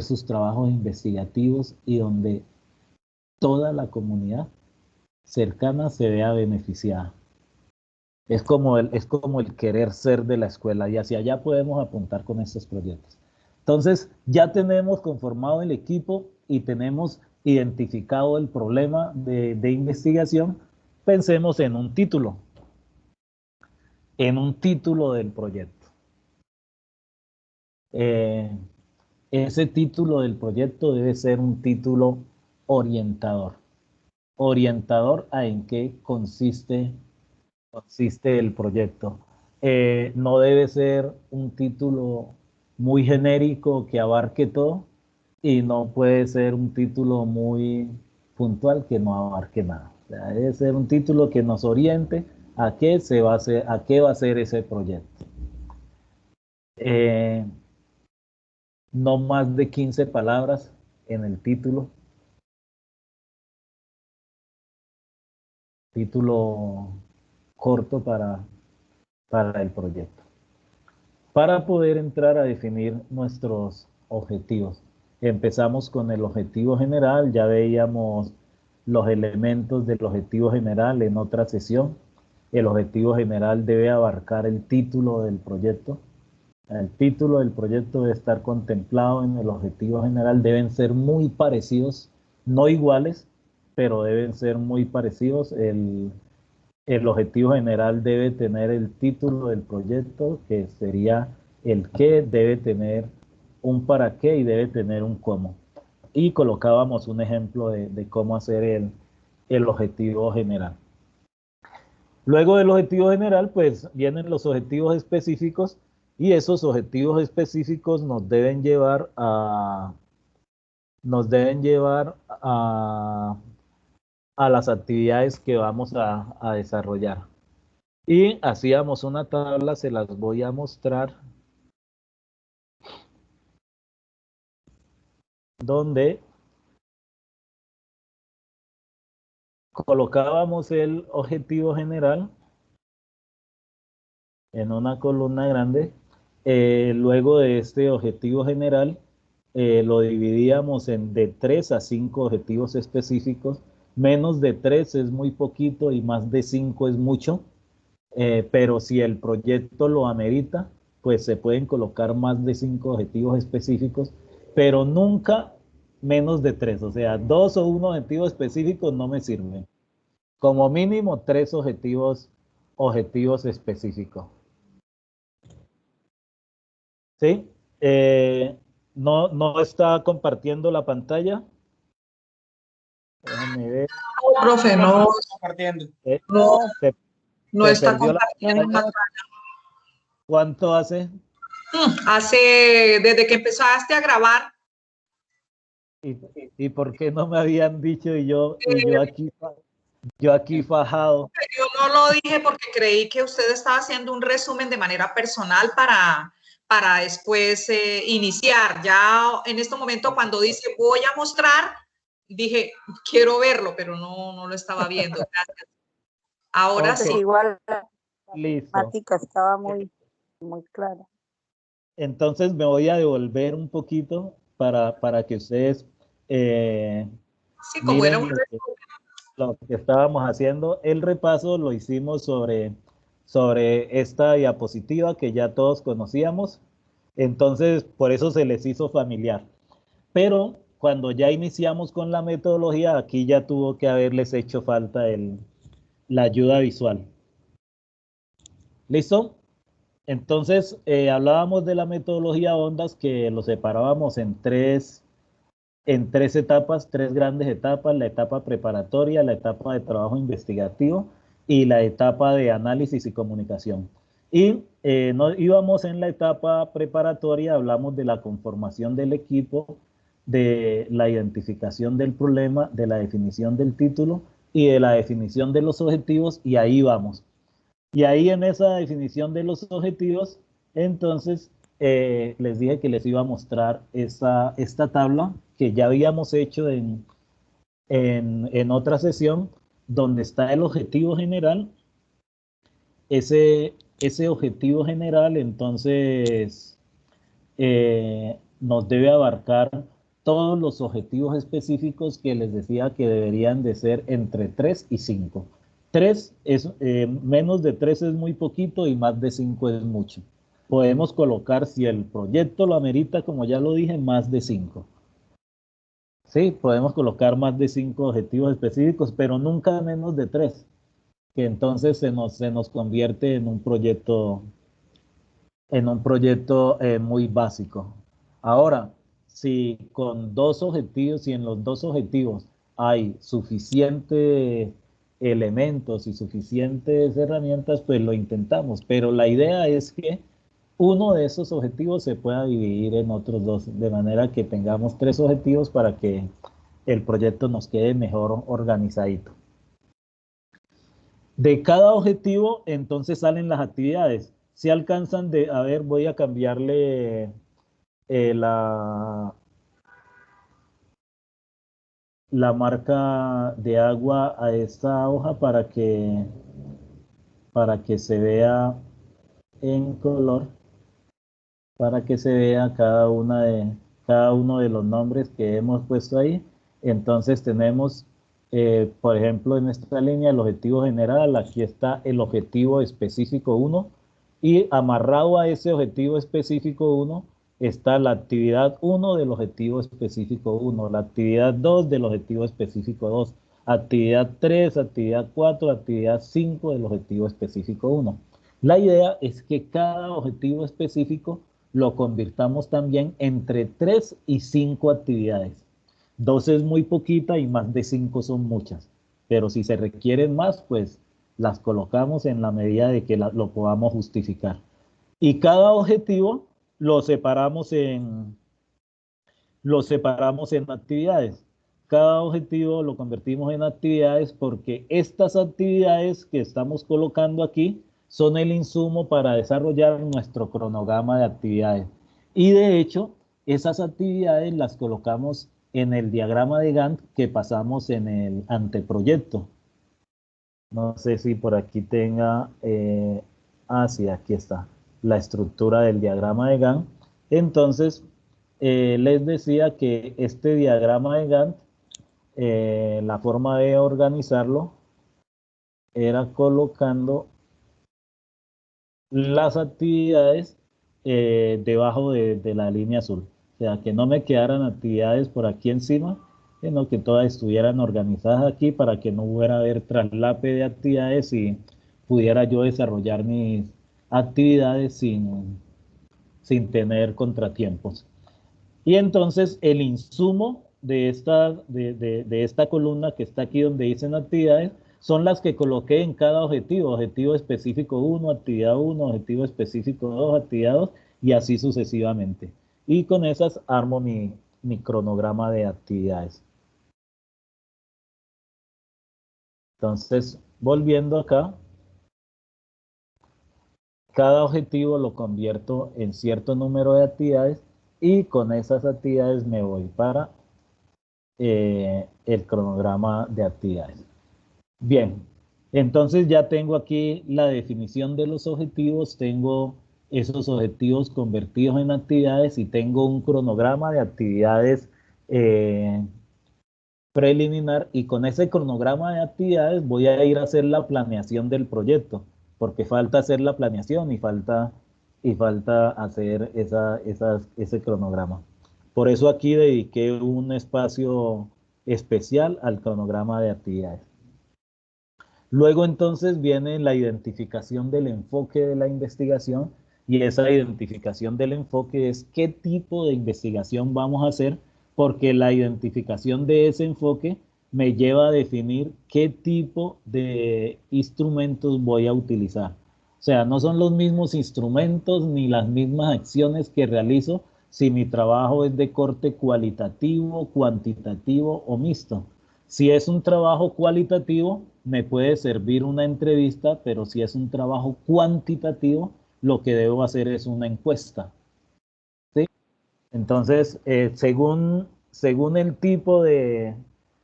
sus trabajos investigativos y donde toda la comunidad cercana se vea beneficiada. Es como el querer ser de la escuela y hacia allá podemos apuntar con estos proyectos. Entonces, ya tenemos conformado el equipo y tenemos identificado el problema de investigación. Pensemos en un título del proyecto. Ese título del proyecto debe ser un título orientador. Orientador a en qué consiste el proyecto. No debe ser un título muy genérico que abarque todo y no puede ser un título muy puntual que no abarque nada. O sea, debe ser un título que nos oriente a qué va a ser ese proyecto. No más de 15 palabras en el título. Título corto para el proyecto. Para poder entrar a definir nuestros objetivos. Empezamos con el objetivo general, ya veíamos los elementos del objetivo general en otra sesión. El objetivo general debe abarcar el título del proyecto. El título del proyecto debe estar contemplado en el objetivo general. Deben ser muy parecidos, no iguales, pero deben ser muy parecidos. El objetivo general debe tener el título del proyecto, que sería el qué, debe tener un para qué y debe tener un cómo. Y colocábamos un ejemplo de cómo hacer el objetivo general. Luego del objetivo general, pues vienen los objetivos específicos y esos objetivos específicos nos deben llevar a las actividades que vamos a desarrollar. Y hacíamos una tabla, se las voy a mostrar, donde colocábamos el objetivo general en una columna grande. Luego de este objetivo general, lo dividíamos de 3 a 5 objetivos específicos. Menos de 3 es muy poquito y más de 5 es mucho. Pero si el proyecto lo amerita, pues se pueden colocar más de 5 objetivos específicos, pero nunca menos de 3. O sea, 2 o 1 objetivo específico no me sirven. Como mínimo 3 objetivos específicos. ¿Sí? No está compartiendo la pantalla. Déjame ver. No, profe, no está compartiendo. No, no está compartiendo. ¿Cuánto hace? Desde que empezaste a grabar. ¿Y por qué no me habían dicho yo aquí fajado? Yo no lo dije porque creí que usted estaba haciendo un resumen de manera personal para después iniciar. Ya en este momento cuando dice voy a mostrar, dije quiero verlo, pero no lo estaba viendo. Gracias. Ahora Pues sí. igual la Listo. temática estaba muy clara. Entonces me voy a devolver un poquito para que ustedes Sí, como era un miren lo que estábamos haciendo. El repaso lo hicimos sobre esta diapositiva que ya todos conocíamos. Entonces, por eso se les hizo familiar. Pero cuando ya iniciamos con la metodología, aquí ya tuvo que haberles hecho falta la ayuda visual. ¿Listo? Entonces, hablábamos de la metodología Ondas, que lo separábamos en tres etapas, tres grandes etapas: la etapa preparatoria, la etapa de trabajo investigativo y la etapa de análisis y comunicación. Y íbamos en la etapa preparatoria, hablamos de la conformación del equipo, de la identificación del problema, de la definición del título y de la definición de los objetivos, y ahí vamos. Y ahí en esa definición de los objetivos, entonces les dije que les iba a mostrar esta tabla que ya habíamos hecho en otra sesión, donde está el objetivo general. Ese objetivo general, entonces, nos debe abarcar todos los objetivos específicos que les decía que deberían de ser entre 3 y 5. 3 es, menos de 3 es muy poquito y más de 5 es mucho. Podemos colocar, si el proyecto lo amerita, como ya lo dije, más de 5. Sí, podemos colocar más de 5 objetivos específicos, pero nunca menos de 3, que entonces se nos convierte en un proyecto muy básico. Ahora, si con dos objetivos, si en los dos objetivos hay suficientes elementos y suficientes herramientas, pues lo intentamos. Pero la idea es que uno de esos objetivos se pueda dividir en otros dos, de manera que tengamos 3 objetivos para que el proyecto nos quede mejor organizadito. De cada objetivo, entonces salen las actividades. Si alcanzan a ver, voy a cambiarle la marca de agua a esta hoja para que se vea en color, para que se vea cada uno de los nombres que hemos puesto ahí. Entonces tenemos, por ejemplo, en esta línea el objetivo general, aquí está el objetivo específico 1, y amarrado a ese objetivo específico 1 está la actividad 1 del objetivo específico 1, la actividad 2 del objetivo específico 2, actividad 3, actividad 4, actividad 5 del objetivo específico 1. La idea es que cada objetivo específico lo convirtamos también entre 3 y 5 actividades. 2 es muy poquita y más de 5 son muchas. Pero si se requieren más, pues las colocamos en la medida de que lo podamos justificar. Y cada objetivo lo separamos en actividades. Cada objetivo lo convertimos en actividades porque estas actividades que estamos colocando aquí son el insumo para desarrollar nuestro cronograma de actividades. Y de hecho, esas actividades las colocamos en el diagrama de Gantt que pasamos en el anteproyecto. No sé si por aquí tenga... sí, aquí está la estructura del diagrama de Gantt. Entonces, les decía que este diagrama de Gantt, la forma de organizarlo era colocando las actividades debajo de la línea azul. O sea, que no me quedaran actividades por aquí encima, sino que todas estuvieran organizadas aquí para que no hubiera haber traslape de actividades y pudiera yo desarrollar mis actividades sin tener contratiempos. Y entonces el insumo de esta columna que está aquí donde dicen actividades son las que coloqué en cada objetivo: objetivo específico 1, actividad 1, objetivo específico 2, actividad 2, y así sucesivamente. Y con esas armo mi cronograma de actividades. Entonces, volviendo acá, cada objetivo lo convierto en cierto número de actividades y con esas actividades me voy para el cronograma de actividades. Bien, entonces ya tengo aquí la definición de los objetivos, tengo esos objetivos convertidos en actividades y tengo un cronograma de actividades preliminar, y con ese cronograma de actividades voy a ir a hacer la planeación del proyecto, porque falta hacer la planeación y falta hacer ese cronograma. Por eso aquí dediqué un espacio especial al cronograma de actividades. Luego entonces viene la identificación del enfoque de la investigación, y esa identificación del enfoque es qué tipo de investigación vamos a hacer, porque la identificación de ese enfoque me lleva a definir qué tipo de instrumentos voy a utilizar. O sea, no son los mismos instrumentos ni las mismas acciones que realizo si mi trabajo es de corte cualitativo, cuantitativo o mixto. Si es un trabajo cualitativo, me puede servir una entrevista, pero si es un trabajo cuantitativo, lo que debo hacer es una encuesta. ¿Sí? Entonces, según el tipo de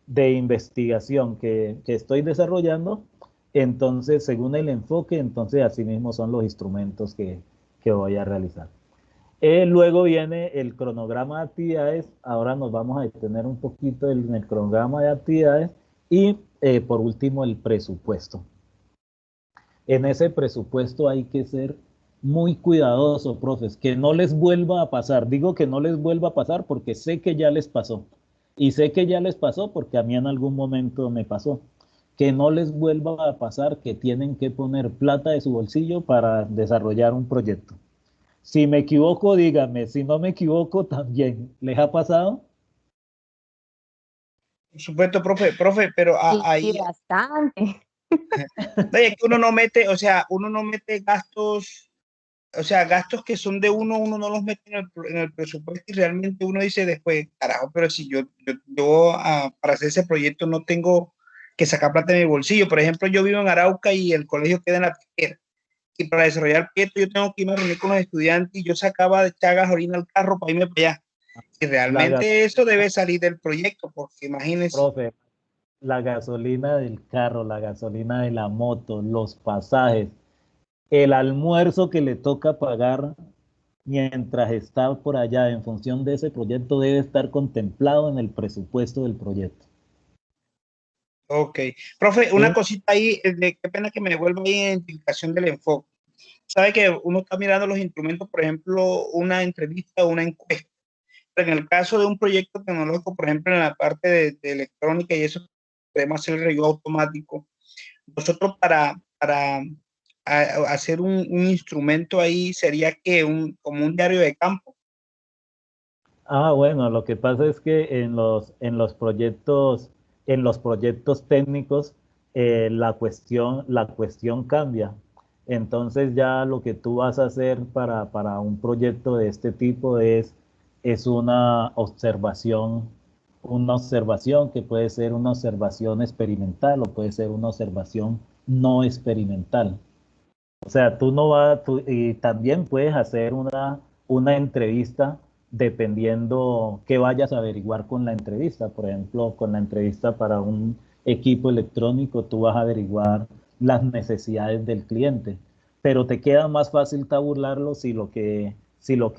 investigación que estoy desarrollando, entonces, según el enfoque, entonces así mismo son los instrumentos que voy a realizar. Luego viene el cronograma de actividades. Ahora nos vamos a detener un poquito en el cronograma de actividades y por último el presupuesto. En ese presupuesto hay que ser muy cuidadoso, profes, que no les vuelva a pasar. Digo que no les vuelva a pasar porque sé que ya les pasó. Y sé que ya les pasó porque a mí en algún momento me pasó. Que no les vuelva a pasar que tienen que poner plata de su bolsillo para desarrollar un proyecto. Si me equivoco, díganme. Si no me equivoco, también. ¿Les ha pasado? Por supuesto, profe, pero ahí, Sí, bastante. oye, que uno no mete, o sea, uno no mete gastos, o sea, gastos que son de uno no los mete en el presupuesto, y realmente uno dice después, carajo, pero si para hacer ese proyecto no tengo que sacar plata de mi bolsillo. Por ejemplo, yo vivo en Arauca y el colegio queda en La Tijera, y para desarrollar el proyecto yo tengo que irme a reunir con los estudiantes, y yo sacaba de echar gasolina al carro para irme para allá. Y La realmente eso debe salir del proyecto, porque imagínense. profe, la gasolina del carro, la gasolina de la moto, los pasajes, el almuerzo que le toca pagar mientras está por allá en función de ese proyecto debe estar contemplado en el presupuesto del proyecto. Ok. Profe, una ¿Sí? cosita ahí, qué pena que me devuelva ahí en identificación del enfoque. Sabe que uno está mirando los instrumentos, por ejemplo, una entrevista o una encuesta. Pero en el caso de un proyecto tecnológico, por ejemplo, en la parte de electrónica y eso, podemos hacer el review automático. Nosotros hacer un instrumento ahí sería que como un diario de campo. Bueno, lo que pasa es que en los proyectos técnicos, la cuestión cambia. Entonces ya lo que tú vas a hacer para un proyecto de este tipo es una observación que puede ser una observación experimental o puede ser una observación no experimental. O sea, tú no vas, y también puedes hacer una entrevista dependiendo qué vayas a averiguar con la entrevista. Por ejemplo, con la entrevista para un equipo electrónico, tú vas a averiguar las necesidades del cliente, pero te queda más fácil tabularlo si lo que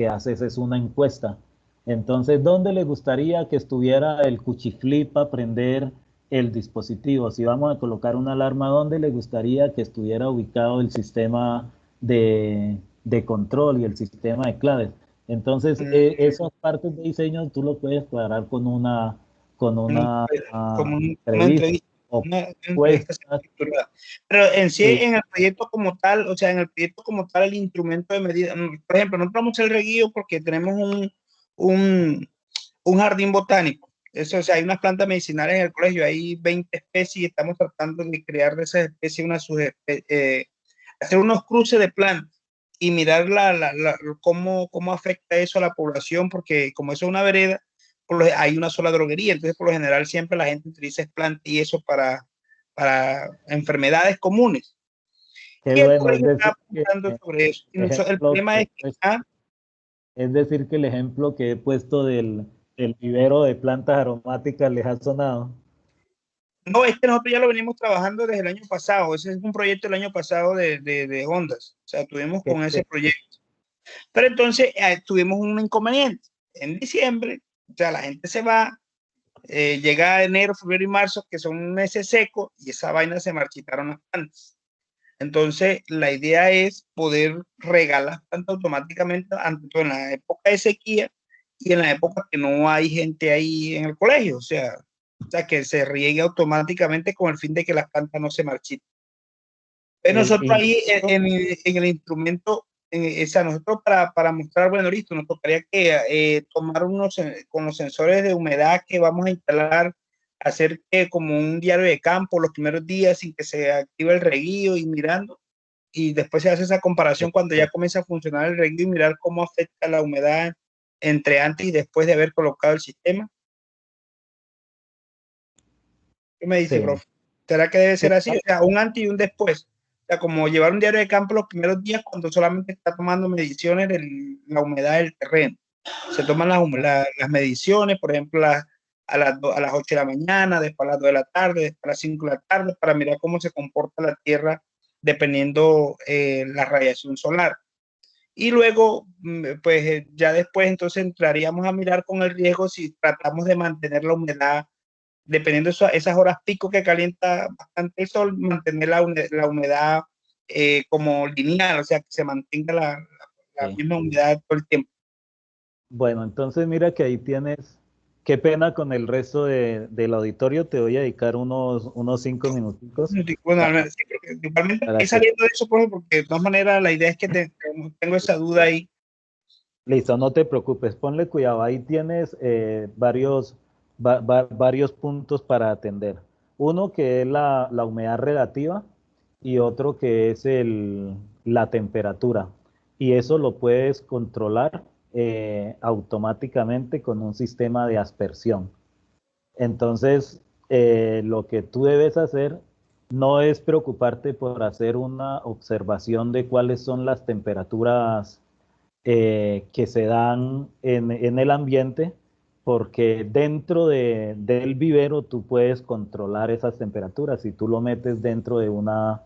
haces es una encuesta. Entonces, ¿dónde le gustaría que estuviera el cuchiflip para prender el dispositivo? Si vamos a colocar una alarma, ¿dónde le gustaría que estuviera ubicado el sistema de control y el sistema de claves? Entonces, esas partes de diseño tú lo puedes cuadrar con una Una entrevista entrevista, o una entrevista encuestas. estructurada. Pero en sí, Sí. en el proyecto como tal, o sea, en el proyecto como tal, el instrumento de medida, por ejemplo, nosotros vamos a hacer el reguío porque tenemos un jardín botánico. Eso, o sea, hay unas plantas medicinales en el colegio, hay 20 especies y estamos tratando de crear de esas especies hacer unos cruces de plantas. y mirar cómo afecta eso a la población, porque como eso es una vereda, hay una sola droguería, entonces por lo general siempre la gente utiliza plantas y eso para enfermedades comunes. Qué Y el bueno, es colegio está decir, apuntando sobre eso. Y el ejemplo problema es que, es decir, que el ejemplo que he puesto del vivero de plantas aromáticas les ha sonado. no, es que nosotros ya lo venimos trabajando desde el año pasado. Ese es un proyecto del año pasado de Ondas. O sea, estuvimos con ese proyecto. Pero entonces tuvimos un inconveniente. En diciembre, o sea, la gente se va, llega enero, febrero y marzo, que son meses secos, y esa vaina se marchitaron las plantas. Entonces, la idea es poder regalar plantas automáticamente, tanto en la época de sequía y en la época que no hay gente ahí en el colegio. O sea, que se riegue automáticamente con el fin de que las plantas no se marchiten. Nosotros ahí en el instrumento, o sea, nosotros para mostrar, bueno, listo, nos tocaría que tomar con los sensores de humedad que vamos a instalar, hacer como un diario de campo los primeros días sin que se active el reguío y mirando, y después se hace esa comparación cuando ya comienza a funcionar el reguío y mirar cómo afecta la humedad entre antes y después de haber colocado el sistema. ¿Qué me dice, profe? ¿Será que debe ser así? O sea, un antes y un después. O sea, como llevar un diario de campo los primeros días cuando solamente está tomando mediciones de la humedad del terreno. Se toman las mediciones, por ejemplo, a las 8 de la mañana, después a las 2 de la tarde, después a las 5 de la tarde, para mirar cómo se comporta la Tierra dependiendo la radiación solar. Y luego, pues ya después entonces entraríamos a mirar con el riesgo si tratamos de mantener la humedad dependiendo de esas horas pico que calienta bastante el sol, mantener la humedad como lineal, o sea, que se mantenga la misma humedad todo el tiempo. Bueno, entonces mira que ahí tienes, qué pena con el resto del auditorio, te voy a dedicar unos 5 minuticos. Bueno, sí, igualmente estoy saliendo de eso, porque de todas maneras la idea es que tengo esa duda ahí. Listo, no te preocupes, ponle cuidado, ahí tienes varios puntos para atender. Uno que es la humedad relativa y otro que es la temperatura. Y eso lo puedes controlar automáticamente con un sistema de aspersión. Entonces, lo que tú debes hacer no es preocuparte por hacer una observación de cuáles son las temperaturas que se dan en el ambiente, porque dentro del vivero tú puedes controlar esas temperaturas. Si tú lo metes dentro de unas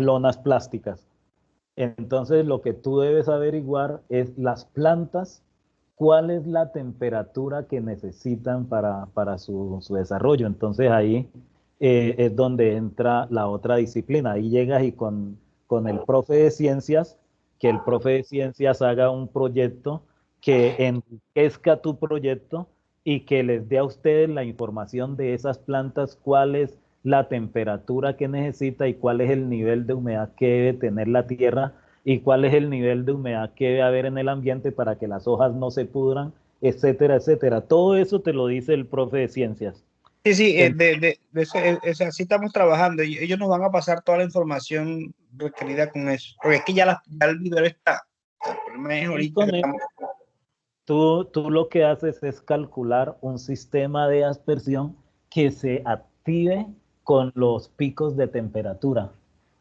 lonas plásticas, entonces lo que tú debes averiguar es las plantas, cuál es la temperatura que necesitan para su desarrollo. Entonces ahí es donde entra la otra disciplina. Ahí llegas y con el profe de ciencias, que el profe de ciencias haga un proyecto que enriquezca tu proyecto y que les dé a ustedes la información de esas plantas, cuál es la temperatura que necesita y cuál es el nivel de humedad que debe tener la tierra y cuál es el nivel de humedad que debe haber en el ambiente para que las hojas no se pudran, etcétera, etcétera. Todo eso te lo dice el profe de ciencias. Sí, de eso, así estamos trabajando y ellos nos van a pasar toda la información requerida con eso, porque es que ya el video está. El problema es ahorita que estamos... Tú lo que haces es calcular un sistema de aspersión que se active con los picos de temperatura.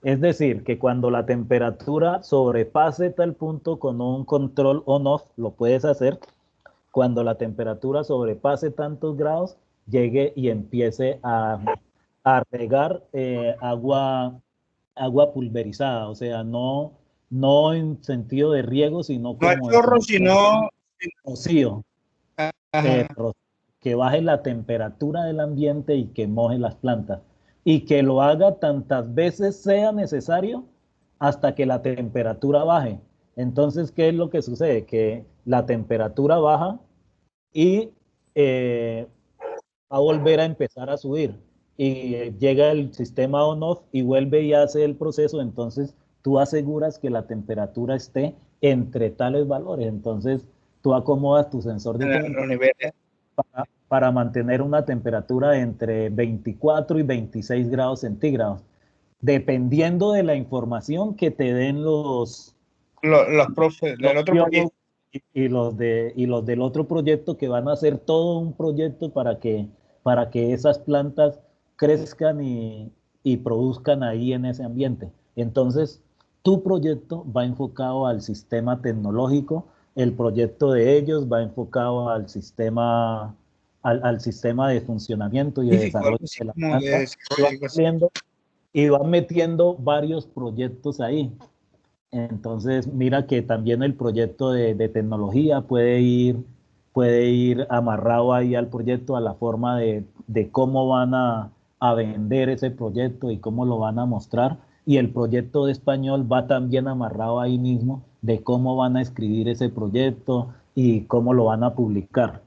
Es decir, que cuando la temperatura sobrepase tal punto con un control on-off, lo puedes hacer. Cuando la temperatura sobrepase tantos grados, llegue y empiece a regar agua pulverizada, o sea, no en sentido de riego, sino no como es chorro, sino rocío, que baje la temperatura del ambiente y que moje las plantas. Y que lo haga tantas veces sea necesario hasta que la temperatura baje. Entonces, ¿qué es lo que sucede? Que la temperatura baja y va a volver a empezar a subir. Y llega el sistema on-off y vuelve y hace el proceso. Entonces, tú aseguras que la temperatura esté entre tales valores. Entonces, tú acomodas tu sensor de temperatura para mantener una temperatura entre 24 y 26 grados centígrados. dependiendo de la información que te den los profes del otro biólogos proyecto. y los del otro proyecto, que van a hacer todo un proyecto para que esas plantas crezcan y produzcan ahí en ese ambiente. Entonces, tu proyecto va enfocado al sistema tecnológico, el proyecto de ellos va enfocado al sistema, al sistema de funcionamiento y de Científico, algo desarrollo así de la como de planta, desarrollo, algo así. y van metiendo varios proyectos ahí. Entonces, mira que también el proyecto de tecnología puede ir amarrado ahí al proyecto, a la forma de cómo van a vender ese proyecto y cómo lo van a mostrar. Y el proyecto de español va también amarrado ahí mismo de cómo van a escribir ese proyecto y cómo lo van a publicar.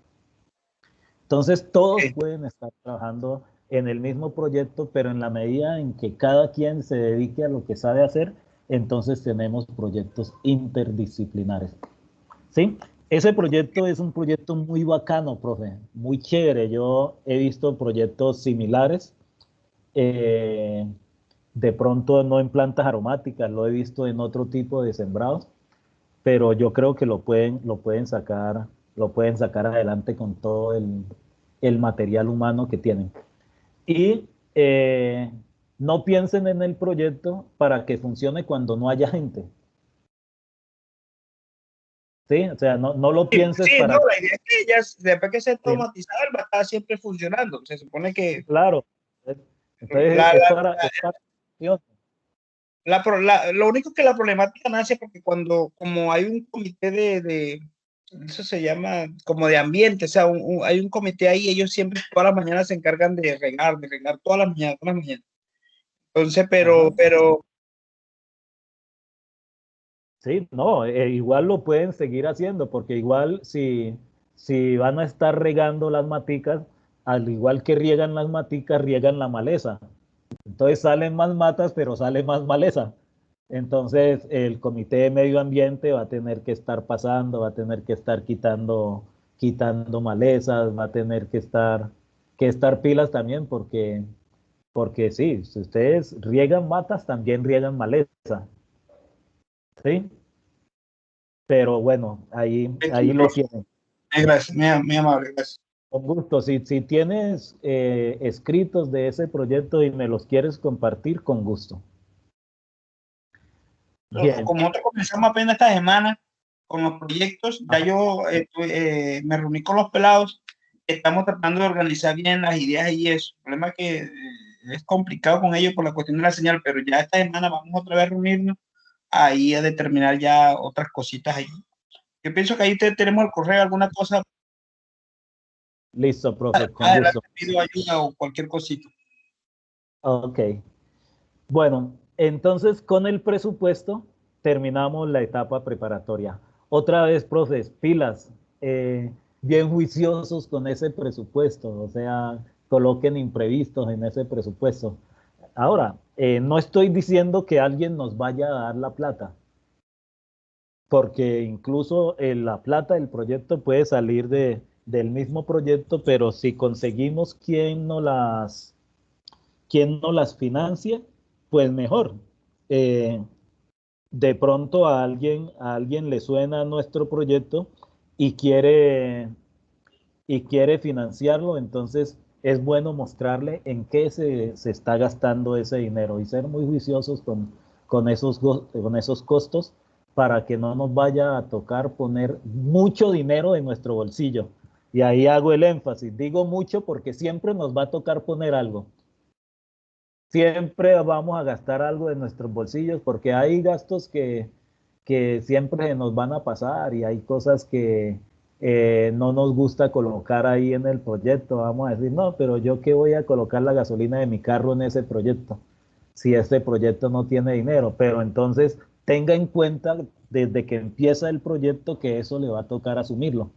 Entonces, todos pueden estar trabajando en el mismo proyecto, pero en la medida en que cada quien se dedique a lo que sabe hacer, entonces tenemos proyectos interdisciplinares. ¿Sí? Ese proyecto es un proyecto muy bacano, profe, muy chévere. Yo he visto proyectos similares, de pronto no en plantas aromáticas, lo he visto en otro tipo de sembrados, pero yo creo que lo pueden sacar adelante con todo el material humano que tienen. Y no piensen en el proyecto para que funcione cuando no haya gente. ¿Sí? O sea, no lo pienses Sí, para... no, la idea es que ya después que se Sí, automatizado, va a estar siempre funcionando. Se supone que claro. Entonces, la, es la, para... lo único que la problemática nace porque cuando, como hay un comité eso se llama como de ambiente, o sea, hay un comité ahí, ellos siempre todas las mañanas se encargan de regar todas las mañanas, todas las mañanas. Entonces, pero Sí, no, igual lo pueden seguir haciendo, porque igual si van a estar regando las maticas, al igual que riegan las maticas, riegan la maleza. Entonces salen más matas, pero sale más maleza. Entonces el Comité de Medio Ambiente va a tener que estar pasando, va a tener que estar quitando malezas, va a tener que estar pilas también, porque sí, si ustedes riegan matas, también riegan maleza. ¿Sí? Pero bueno, ahí lo tienen. gracias, muy amable, gracias. Con gusto. Si tienes escritos de ese proyecto y me los quieres compartir, con gusto. Bien. Como nosotros comenzamos apenas esta semana con los proyectos, ya yo me reuní con los pelados, estamos tratando de organizar bien las ideas y eso. El problema es que es complicado con ellos por la cuestión de la señal, pero ya esta semana vamos otra vez a reunirnos ahí a determinar ya otras cositas ahí. Yo pienso que ahí tenemos el correo, alguna cosa. Listo, profe, con Adelante, gusto. pido ayuda o cualquier cosita. Ok. Bueno, entonces con el presupuesto terminamos la etapa preparatoria. Otra vez, profes, pilas, bien juiciosos con ese presupuesto, o sea, coloquen imprevistos en ese presupuesto. Ahora, no estoy diciendo que alguien nos vaya a dar la plata, porque incluso la plata del proyecto puede salir del mismo proyecto, pero si conseguimos quien no las financie, pues mejor. Eh, de pronto a alguien le suena nuestro proyecto y quiere financiarlo, entonces es bueno mostrarle en qué se está gastando ese dinero y ser muy juiciosos con esos costos para que no nos vaya a tocar poner mucho dinero en nuestro bolsillo. Y ahí hago el énfasis, digo mucho porque siempre nos va a tocar poner algo. Siempre vamos a gastar algo de nuestros bolsillos porque hay gastos que siempre nos van a pasar y hay cosas que no nos gusta colocar ahí en el proyecto. Vamos a decir, no, pero yo qué voy a colocar la gasolina de mi carro en ese proyecto si este proyecto no tiene dinero. Pero entonces tenga en cuenta desde que empieza el proyecto que eso le va a tocar asumirlo.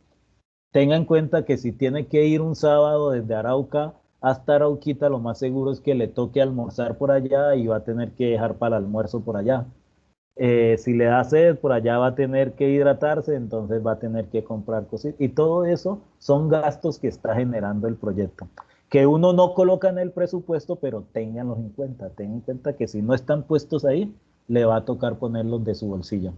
Tenga en cuenta que si tiene que ir un sábado desde Arauca hasta Arauquita, lo más seguro es que le toque almorzar por allá y va a tener que dejar para el almuerzo por allá. Si le da sed, por allá va a tener que hidratarse, entonces va a tener que comprar cositas. Y todo eso son gastos que está generando el proyecto. que uno no coloca en el presupuesto, pero ténganlos en cuenta. Tengan en cuenta que si no están puestos ahí, le va a tocar ponerlos de su bolsillo.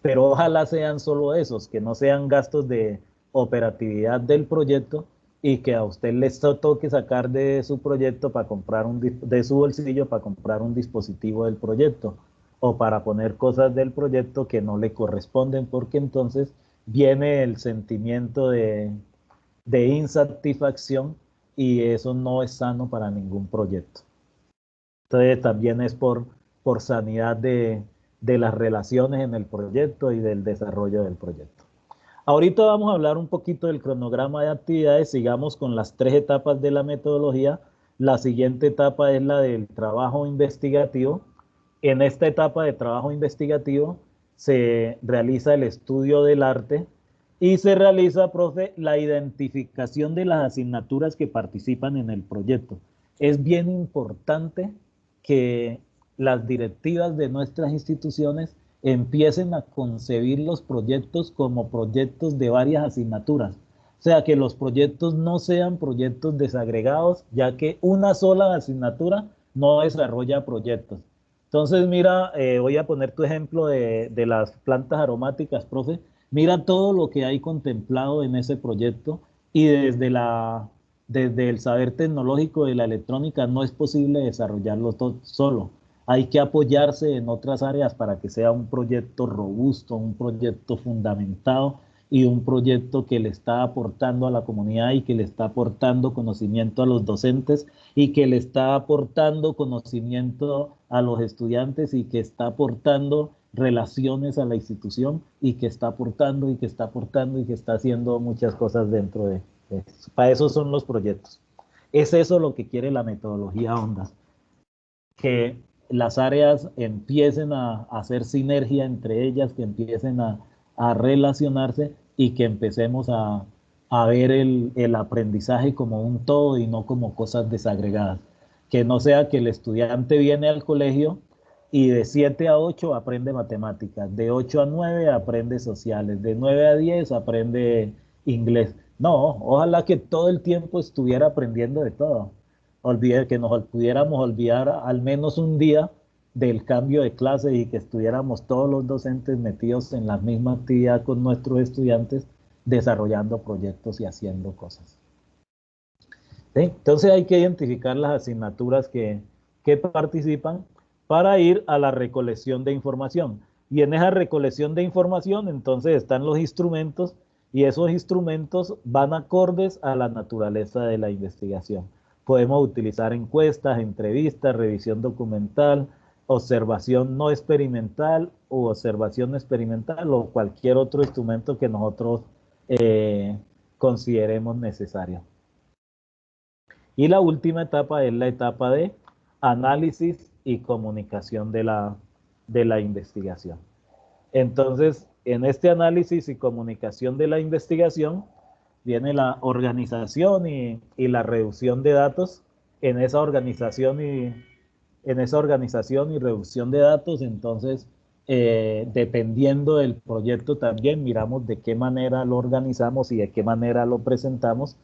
Pero ojalá sean solo esos, que no sean gastos de operatividad del proyecto y que a usted le toque sacar de su proyecto para comprar de su bolsillo para comprar un dispositivo del proyecto o para poner cosas del proyecto que no le corresponden, porque entonces viene el sentimiento de insatisfacción y eso no es sano para ningún proyecto. Entonces también es por sanidad de las relaciones en el proyecto y del desarrollo del proyecto. Ahorita vamos a hablar un poquito del cronograma de actividades. Sigamos con las 3 etapas de la metodología. La siguiente etapa es la del trabajo investigativo. En esta etapa de trabajo investigativo se realiza el estudio del arte y se realiza, profe, la identificación de las asignaturas que participan en el proyecto. Es bien importante que las directivas de nuestras instituciones empiecen a concebir los proyectos como proyectos de varias asignaturas. O sea, que los proyectos no sean proyectos desagregados, ya que una sola asignatura no desarrolla proyectos. Entonces, mira, voy a poner tu ejemplo de las plantas aromáticas, profe. Mira todo lo que hay contemplado en ese proyecto y desde el saber tecnológico de la electrónica no es posible desarrollarlo todo solo. Hay que apoyarse en otras áreas para que sea un proyecto robusto, un proyecto fundamentado y un proyecto que le está aportando a la comunidad y que le está aportando conocimiento a los docentes y que le está aportando conocimiento a los estudiantes y que está aportando relaciones a la institución y que está aportando y que está aportando y que está haciendo muchas cosas dentro de eso. Para eso son los proyectos. Es eso lo que quiere la metodología Ondas, que las áreas empiecen a hacer sinergia entre ellas, que empiecen a relacionarse y que empecemos a ver el aprendizaje como un todo y no como cosas desagregadas. Que no sea que el estudiante viene al colegio y de 7 a 8 aprende matemáticas, de 8 a 9 aprende sociales, de 9 a 10 aprende inglés. No, ojalá que todo el tiempo estuviera aprendiendo de todo. Que nos pudiéramos olvidar al menos un día del cambio de clase y que estuviéramos todos los docentes metidos en la misma actividad con nuestros estudiantes, desarrollando proyectos y haciendo cosas. ¿Sí? Entonces hay que identificar las asignaturas que participan para ir a la recolección de información. Y en esa recolección de información entonces están los instrumentos y esos instrumentos van acordes a la naturaleza de la investigación. Podemos utilizar encuestas, entrevistas, revisión documental, observación no experimental u observación experimental o cualquier otro instrumento que nosotros consideremos necesario. Y la última etapa es la etapa de análisis y comunicación de la investigación. Entonces, en este análisis y comunicación de la investigación, viene la organización y la reducción de datos. En esa organización y reducción de datos, entonces, dependiendo del proyecto también, miramos de qué manera lo organizamos y de qué manera lo presentamos,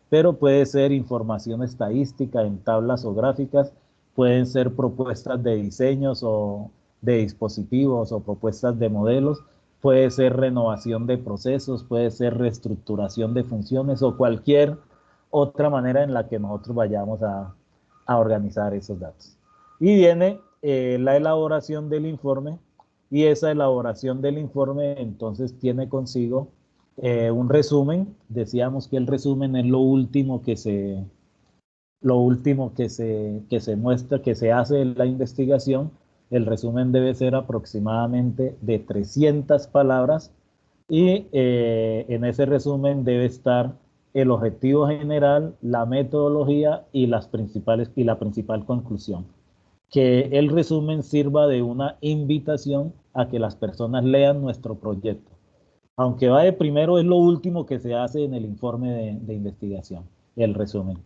pero puede ser información estadística en tablas o gráficas, pueden ser propuestas de diseños o de dispositivos o propuestas de modelos, puede ser renovación de procesos, puede ser reestructuración de funciones o cualquier otra manera en la que nosotros vayamos a organizar esos datos. Y viene la elaboración del informe y esa elaboración del informe entonces tiene consigo un resumen. Decíamos que el resumen es lo último que se muestra, que se hace en la investigación. El resumen debe ser aproximadamente de 300 palabras y en ese resumen debe estar el objetivo general, la metodología y la principal conclusión. Que el resumen sirva de una invitación a que las personas lean nuestro proyecto. Aunque va de primero, es lo último que se hace en el informe de investigación, el resumen.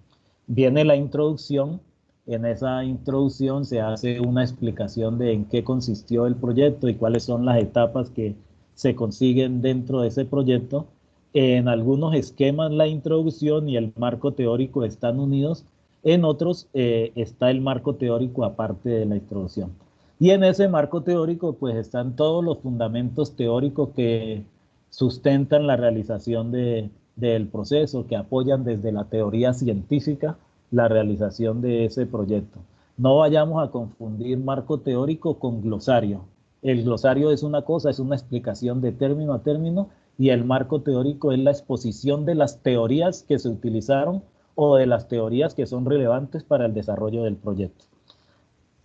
Viene la introducción. En esa introducción se hace una explicación de en qué consistió el proyecto y cuáles son las etapas que se consiguen dentro de ese proyecto. en algunos esquemas la introducción y el marco teórico están unidos, en otros está el marco teórico aparte de la introducción. Y en ese marco teórico pues están todos los fundamentos teóricos que sustentan la realización del proceso, que apoyan desde la teoría científica la realización de ese proyecto. No vayamos a confundir marco teórico con glosario. El glosario es una cosa, es una explicación de término a término, y el marco teórico es la exposición de las teorías que se utilizaron o de las teorías que son relevantes para el desarrollo del proyecto.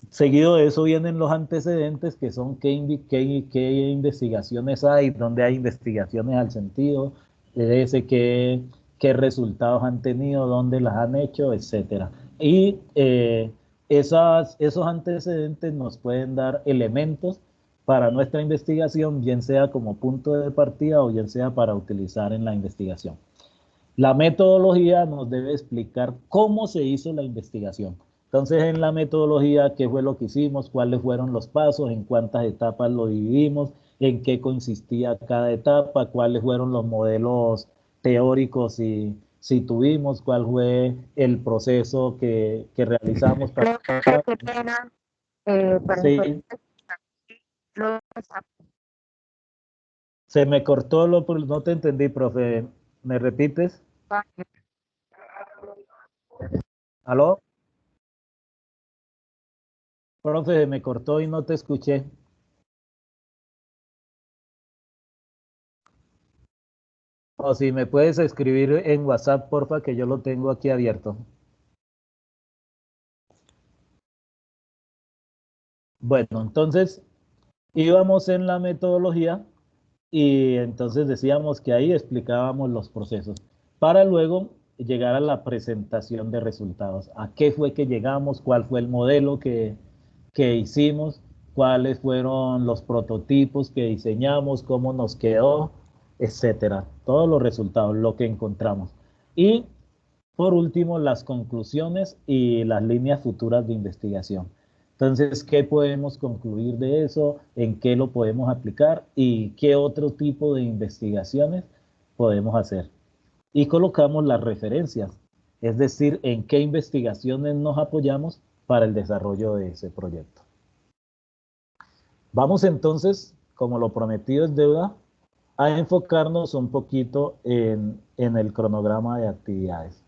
Seguido de eso vienen los antecedentes, que son qué investigaciones hay, dónde hay investigaciones al sentido, qué resultados han tenido, dónde las han hecho, etc. Y esos antecedentes nos pueden dar elementos para nuestra investigación, bien sea como punto de partida o bien sea para utilizar en la investigación. La metodología nos debe explicar cómo se hizo la investigación. Entonces, en la metodología, qué fue lo que hicimos, cuáles fueron los pasos, en cuántas etapas lo dividimos, en qué consistía cada etapa, cuáles fueron los modelos teóricos y si tuvimos, cuál fue el proceso que realizamos para... Qué pena, Sí. Se me cortó, no te entendí, profe. ¿Me repites? ¿Aló? Profe, me cortó y no te escuché. O si me puedes escribir en WhatsApp, porfa, que yo lo tengo aquí abierto. Bueno, entonces íbamos en la metodología y entonces decíamos que ahí explicábamos los procesos para luego llegar a la presentación de resultados. ¿A qué fue que llegamos? ¿Cuál fue el modelo que hicimos? ¿Cuáles fueron los prototipos que diseñamos? ¿Cómo nos quedó? Etcétera. Todos los resultados, lo que encontramos. Y por último, las conclusiones y las líneas futuras de investigación. Entonces, ¿qué podemos concluir de eso? ¿En qué lo podemos aplicar? ¿Y qué otro tipo de investigaciones podemos hacer? Y colocamos las referencias, es decir, en qué investigaciones nos apoyamos para el desarrollo de ese proyecto. Vamos entonces, como lo prometido es deuda, a enfocarnos un poquito en el cronograma de actividades.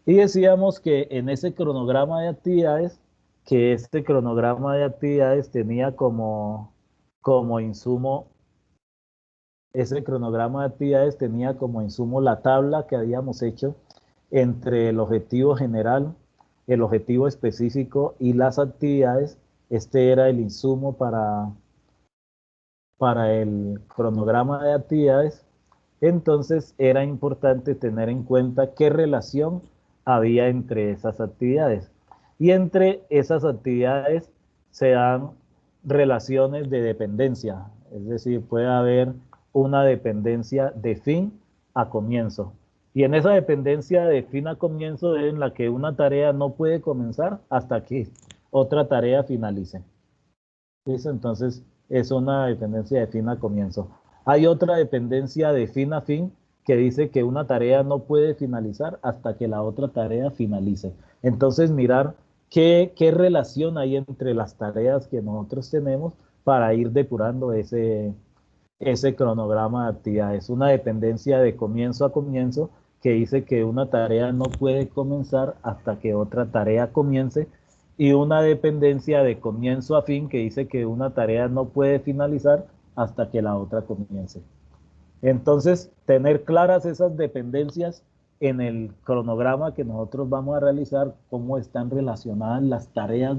Y decíamos que en ese cronograma de actividades, que este cronograma de actividades tenía como insumo, ese cronograma de actividades tenía como insumo la tabla que habíamos hecho entre el objetivo general, el objetivo específico y las actividades. Este era el insumo para el cronograma de actividades. Entonces era importante tener en cuenta qué relación había entre esas actividades. Y entre esas actividades se dan relaciones de dependencia, es decir, puede haber una dependencia de fin a comienzo. Y en esa dependencia de fin a comienzo es en la que una tarea no puede comenzar hasta que otra tarea finalice. ¿Listo? Entonces es una dependencia de fin a comienzo. Hay otra dependencia de fin a fin que dice que una tarea no puede finalizar hasta que la otra tarea finalice. Entonces mirar qué relación hay entre las tareas que nosotros tenemos para ir depurando ese cronograma de actividades. Una dependencia de comienzo a comienzo que dice que una tarea no puede comenzar hasta que otra tarea comience, y una dependencia de comienzo a fin que dice que una tarea no puede finalizar hasta que la otra comience. Entonces, tener claras esas dependencias en el cronograma que nosotros vamos a realizar, cómo están relacionadas las tareas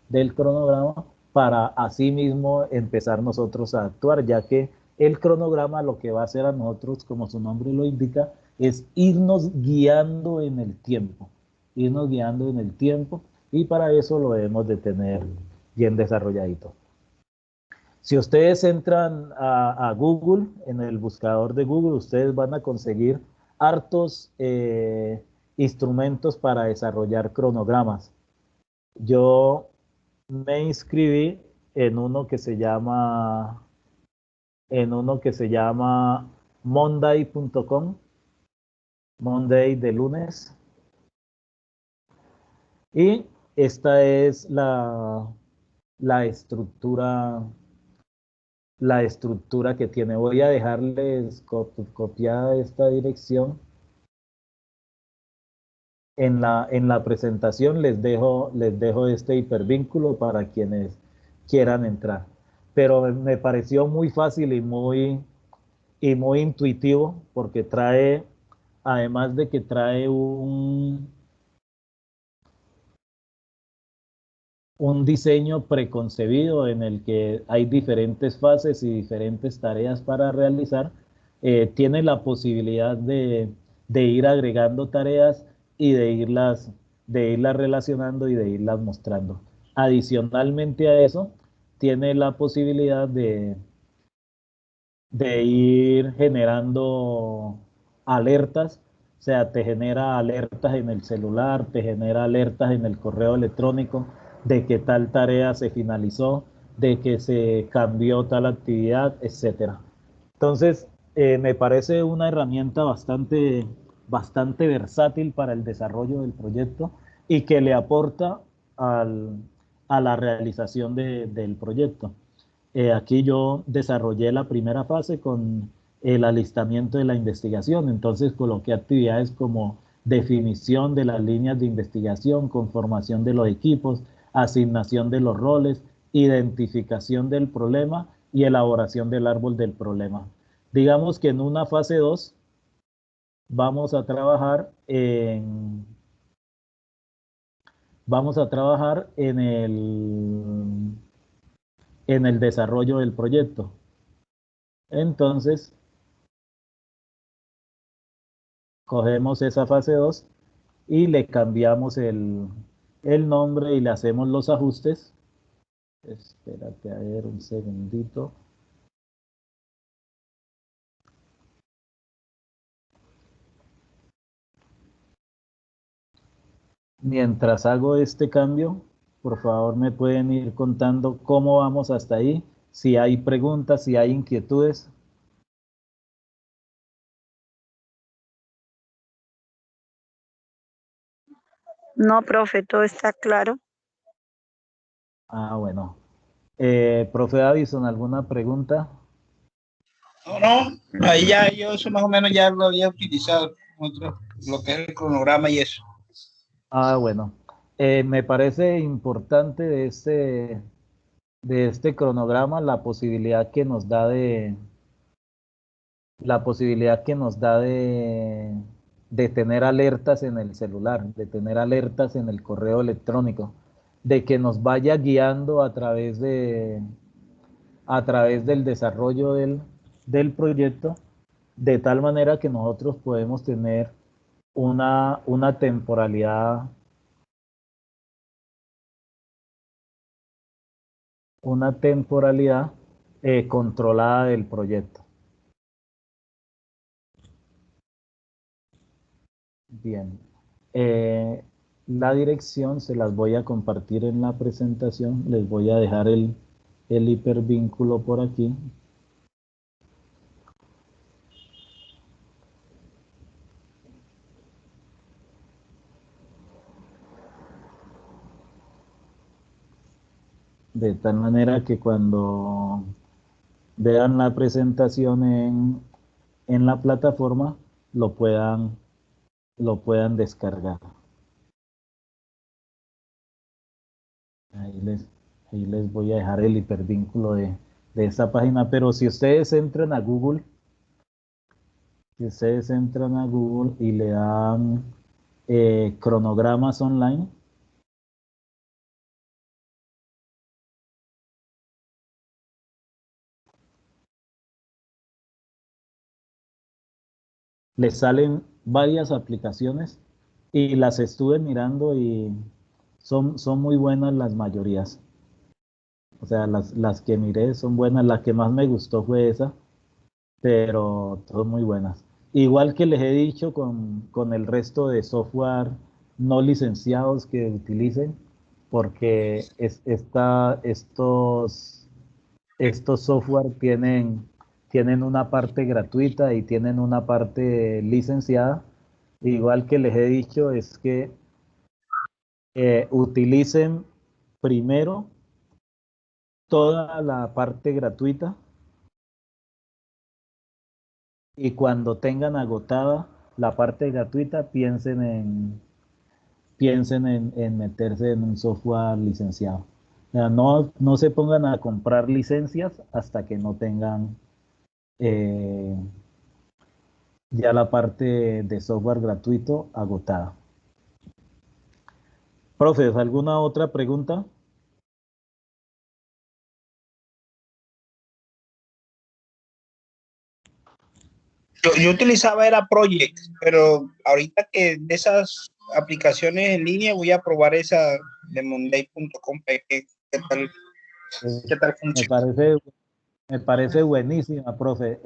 del cronograma, para así mismo empezar nosotros a actuar, ya que el cronograma lo que va a hacer a nosotros, como su nombre lo indica, es irnos guiando en el tiempo, y para eso lo debemos de tener bien desarrolladito. Si ustedes entran a Google, en el buscador de Google, ustedes van a conseguir hartos instrumentos para desarrollar cronogramas. Yo me inscribí en uno que se llama monday.com, Monday de lunes. Y esta es la estructura que tiene. Voy a dejarles copiada esta dirección. En la presentación les dejo este hipervínculo para quienes quieran entrar. Pero me pareció muy fácil y muy intuitivo, porque trae, además de que trae un diseño preconcebido en el que hay diferentes fases y diferentes tareas para realizar, tiene la posibilidad de ir agregando tareas y de irlas relacionando y de irlas mostrando. Adicionalmente a eso, tiene la posibilidad de ir generando alertas, o sea, te genera alertas en el celular, te genera alertas en el correo electrónico de que tal tarea se finalizó, de que se cambió tal actividad, etcétera. Entonces, me parece una herramienta bastante versátil para el desarrollo del proyecto y que le aporta a la realización del proyecto. Aquí yo desarrollé la primera fase con el alistamiento de la investigación, entonces coloqué actividades como definición de las líneas de investigación, conformación de los equipos, asignación de los roles, identificación del problema y elaboración del árbol del problema. Digamos que en una fase 2 vamos a trabajar en el desarrollo del proyecto. Entonces, cogemos esa fase 2 y le cambiamos el nombre y le hacemos los ajustes. Espérate a ver un segundito. Mientras hago este cambio, por favor me pueden ir contando cómo vamos hasta ahí, si hay preguntas, si hay inquietudes. No, profe, todo está claro. Ah, bueno. Profe Davison, ¿alguna pregunta? No, ahí ya yo eso más o menos ya lo había utilizado, lo que es el cronograma y eso. Ah, bueno. Me parece importante de este cronograma la posibilidad que nos da de tener alertas en el celular, de tener alertas en el correo electrónico, de que nos vaya guiando a través del desarrollo del proyecto, de tal manera que nosotros podemos tener una temporalidad controlada del proyecto. Bien. La dirección se las voy a compartir en la presentación. Les voy a dejar el hipervínculo por aquí. De tal manera que cuando vean la presentación en la plataforma, lo puedan descargar. Ahí les voy a dejar el hipervínculo de esta página, pero si ustedes entran a Google, y le dan cronogramas online, les salen varias aplicaciones y las estuve mirando y son muy buenas las mayorías. O sea, las que miré son buenas. La que más me gustó fue esa, pero son muy buenas. Igual que les he dicho con el resto de software no licenciados que utilicen, porque estos software tienen tienen una parte gratuita y tienen una parte licenciada. Igual que les he dicho, es que utilicen primero toda la parte gratuita y cuando tengan agotada la parte gratuita, piensen en meterse en un software licenciado. O sea, no se pongan a comprar licencias hasta que no tengan eh, ya la parte de software gratuito agotada. Profes, ¿alguna otra pregunta? Yo utilizaba era Project, pero ahorita que de esas aplicaciones en línea voy a probar esa de monday.com. ¿Qué tal Me funciona? me parece buenísima, profe.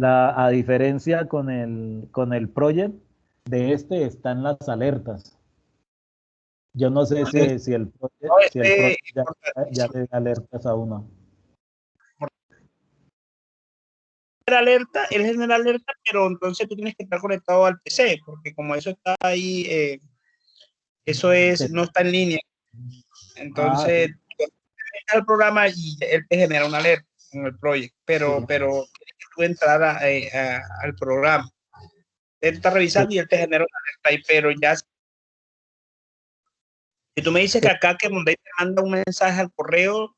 A diferencia con el project, de este están las alertas. Yo no sé si No, si el este project ya le da alertas a uno. alerta, él genera alerta, pero entonces tú tienes que estar conectado al PC, porque como eso está ahí, eso Sí. no está en línea. Ah, Entonces, el programa y él te genera una alerta en el proyecto, sí, pero tienes que tú entrar al programa. Él está sí, revisando y él te genera una alerta ahí, pero ya. Si tú me dices sí, que acá que Monday te manda un mensaje al correo,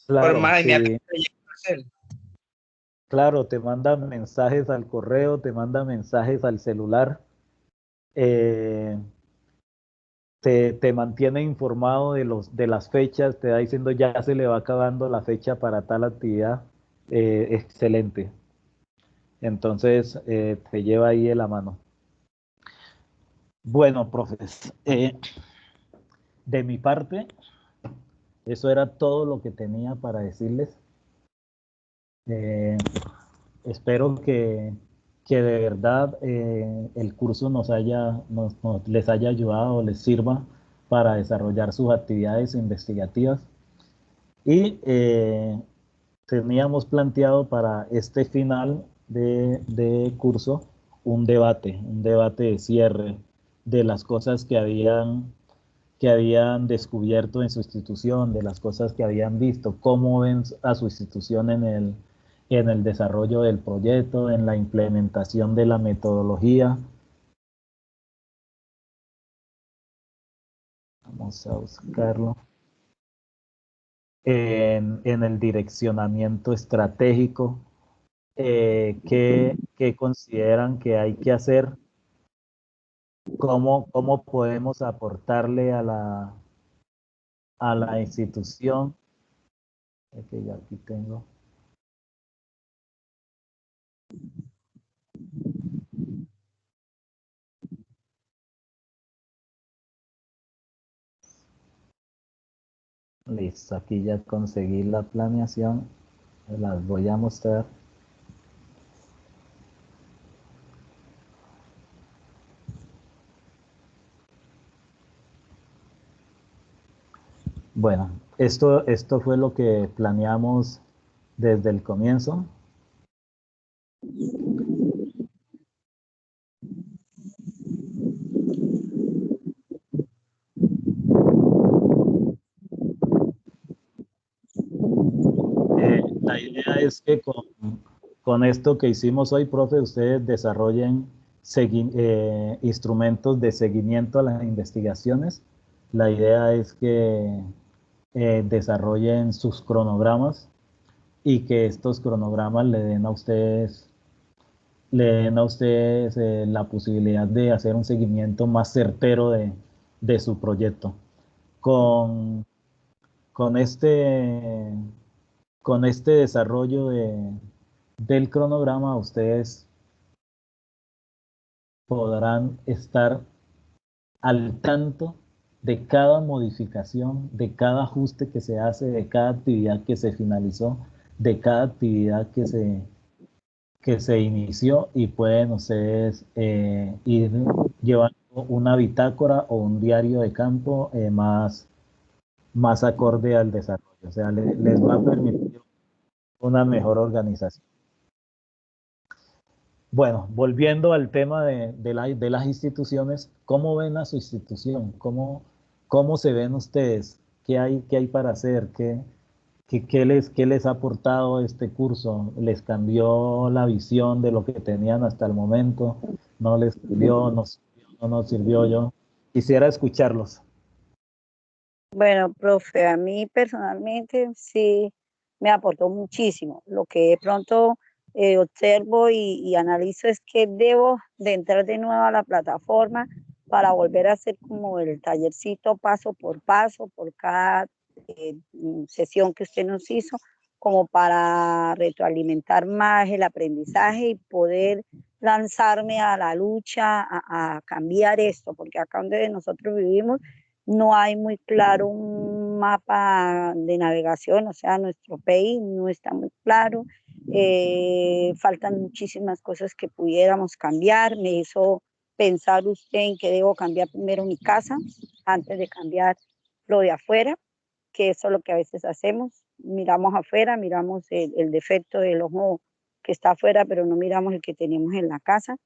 por claro, más sí. inmediatamente llega a hacer. Claro, te manda mensajes al correo, te manda mensajes al celular, eh, te mantiene informado de las fechas, te va diciendo ya se le va acabando la fecha para tal actividad. Excelente. Entonces, te lleva ahí de la mano. Bueno, profes, de mi parte, eso era todo lo que tenía para decirles. Eh, Espero que de verdad el curso les haya ayudado, les sirva para desarrollar sus actividades investigativas. Y teníamos planteado para este final de curso un debate de cierre de las cosas que habían descubierto en su institución, de las cosas que habían visto, cómo ven a su institución en el desarrollo del proyecto, en la implementación de la metodología. Vamos a buscarlo. En el direccionamiento estratégico, qué consideran que hay que hacer, cómo podemos aportarle a la institución. Que ya aquí tengo. Listo, aquí ya conseguí la planeación, las voy a mostrar. Bueno, esto fue lo que planeamos desde el comienzo. La idea es que con esto que hicimos hoy, profe, ustedes desarrollen instrumentos de seguimiento a las investigaciones. La idea es que desarrollen sus cronogramas y que estos cronogramas le den a ustedes la posibilidad de hacer un seguimiento más certero de su proyecto. Con, con este, con este desarrollo del cronograma, ustedes podrán estar al tanto de cada modificación, de cada ajuste que se hace, de cada actividad que se finalizó, de cada actividad que se inició y pueden ustedes ir llevando una bitácora o un diario de campo más acorde al desarrollo. O sea, les va a permitir una mejor organización. Bueno, volviendo al tema de las instituciones, ¿cómo ven a su institución? ¿Cómo se ven ustedes? Qué hay para hacer? ¿Qué les ha aportado este curso? ¿Les cambió la visión de lo que tenían hasta el momento? ¿No les sirvió? ¿No nos sirvió? Yo quisiera escucharlos. Bueno, profe, a mí personalmente sí me aportó muchísimo. Lo que de pronto observo y analizo es que debo de entrar de nuevo a la plataforma para volver a hacer como el tallercito paso, por cada sesión que usted nos hizo, como para retroalimentar más el aprendizaje y poder lanzarme a la lucha, a cambiar esto, porque acá donde nosotros vivimos no hay muy claro un mapa de navegación, o sea, nuestro país no está muy claro, faltan muchísimas cosas que pudiéramos cambiar, me hizo pensar usted en que debo cambiar primero mi casa antes de cambiar lo de afuera, que eso es lo que a veces hacemos, miramos afuera, miramos el defecto del ojo que está afuera, pero no miramos el que tenemos en la casa.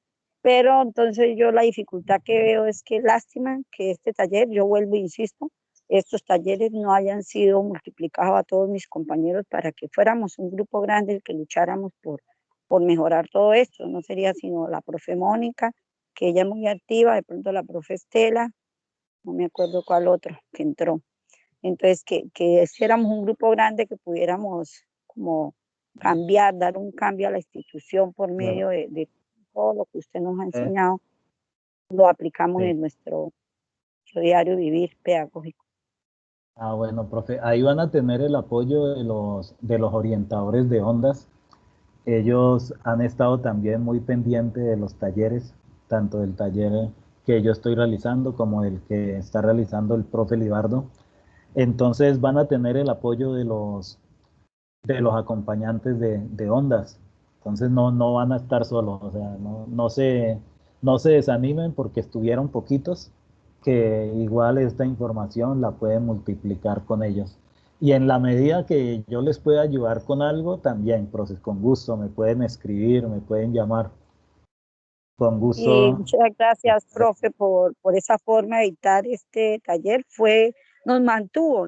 Pero entonces yo la dificultad que veo es que lástima que este taller, yo vuelvo e insisto, estos talleres no hayan sido multiplicados a todos mis compañeros para que fuéramos un grupo grande el que lucháramos por mejorar todo esto. No sería sino la profe Mónica, que ella es muy activa, de pronto la profe Estela, no me acuerdo cuál otro que entró. Entonces, que hiciéramos un grupo grande que pudiéramos como cambiar, dar un cambio a la institución por Claro. medio de todo lo que usted nos ha Eh, enseñado, lo aplicamos sí. en nuestro diario vivir pedagógico. Ah, bueno, profe, ahí van a tener el apoyo de los orientadores de ondas. Ellos han estado también muy pendientes de los talleres, tanto del taller que yo estoy realizando como el que está realizando el profe Libardo. Entonces van a tener el apoyo de los acompañantes de ondas. Entonces no van a estar solos, o sea, no se desanimen porque estuvieron poquitos, que igual esta información la pueden multiplicar con ellos. Y en la medida que yo les pueda ayudar con algo, también, profe, con gusto, me pueden escribir, me pueden llamar, con Y gusto. muchas gracias, profe, por esa forma de dictar este taller. Nos mantuvo,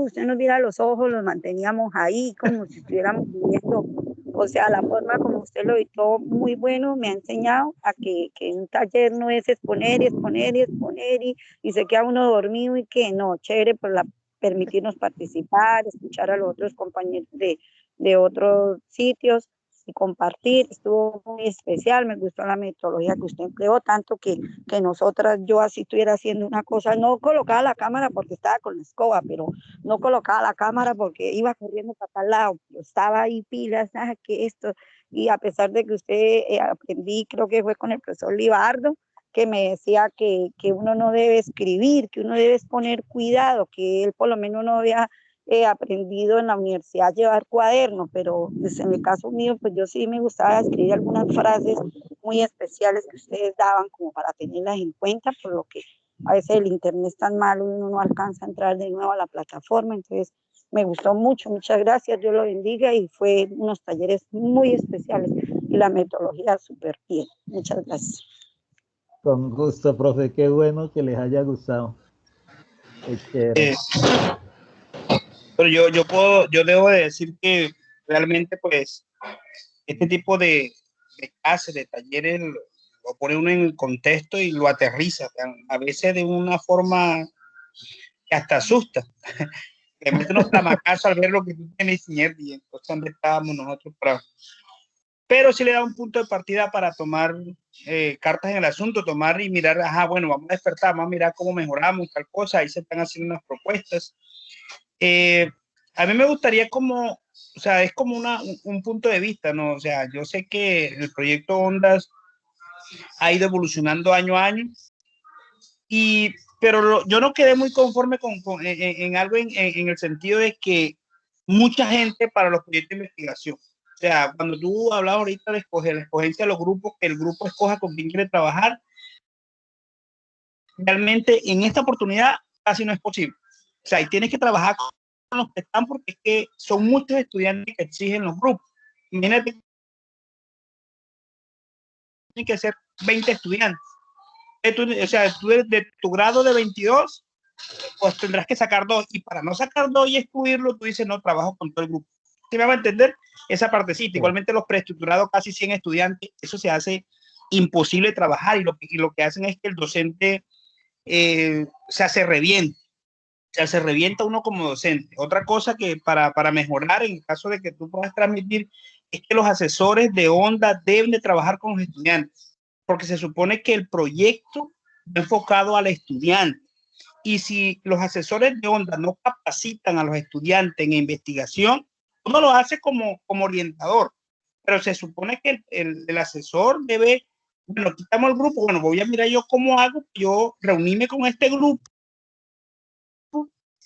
usted nos mira a los ojos, los manteníamos ahí como si estuviéramos viviendo. O sea, la forma como usted lo dictó, muy bueno, me ha enseñado a que un taller no es exponer y exponer y exponer y se queda uno dormido y que no, chévere, por permitirnos participar, escuchar a los otros compañeros de otros sitios y compartir. Estuvo muy especial, me gustó la metodología que usted empleó, tanto que nosotras, yo así estuviera haciendo una cosa, no colocaba la cámara porque estaba con la escoba, pero no colocaba la cámara porque iba corriendo para tal lado, pero estaba ahí pilas, que esto, y a pesar de que usted aprendí, creo que fue con el profesor Libardo, que me decía que uno no debe escribir, que uno debe poner cuidado, que él por lo menos no había he aprendido en la universidad a llevar cuaderno, pero pues, en el caso mío, pues yo sí me gustaba escribir algunas frases muy especiales que ustedes daban como para tenerlas en cuenta, por lo que a veces el internet es tan malo y uno no alcanza a entrar de nuevo a la plataforma, entonces me gustó mucho, muchas gracias, Dios lo bendiga y fue unos talleres muy especiales y la metodología súper bien, muchas gracias. Con gusto, profe, qué bueno que les haya gustado. Qué chévere. Eh, pero yo debo de decir que realmente, pues, este tipo de clases, de talleres, lo pone uno en el contexto y lo aterriza, a veces de una forma que hasta asusta. Le mete unos tramacazos al ver lo que tú tienes y entonces dónde estábamos nosotros para... Pero sí le da un punto de partida para tomar cartas en el asunto, tomar y mirar, ajá, bueno, vamos a despertar, vamos a mirar cómo mejoramos tal cosa, ahí se están haciendo unas propuestas. Eh, a mí me gustaría como, o sea, es como un punto de vista, ¿no? O sea, yo sé que el proyecto Ondas ha ido evolucionando año a año, pero yo no quedé muy conforme en algo en el sentido de que mucha gente para los proyectos de investigación. O sea, cuando tú hablabas ahorita de escoger la escogencia de los grupos, que el grupo escoja con quién quiere trabajar, realmente en esta oportunidad casi no es posible. O sea, y tienes que trabajar con los que están porque es que son muchos estudiantes que exigen los grupos. Imagínate tienen que ser 20 estudiantes. O sea, tú de tu grado de 22, pues tendrás que sacar 2. Y para no sacar 2 y excluirlo, tú dices, no, trabajo con todo el grupo. ¿Sí me va a entender? Esa partecita. Sí. Igualmente los preestructurados, casi 100 estudiantes, eso se hace imposible trabajar. Y lo que hacen es que el docente se revienta. O sea, se revienta uno como docente. Otra cosa que para mejorar, en caso de que tú puedas transmitir, es que los asesores de onda deben de trabajar con los estudiantes, porque se supone que el proyecto está enfocado al estudiante. Y si los asesores de onda no capacitan a los estudiantes en investigación, uno lo hace como orientador, pero se supone que el asesor debe, bueno, quitamos el grupo, bueno, voy a mirar yo cómo hago, yo reunirme con este grupo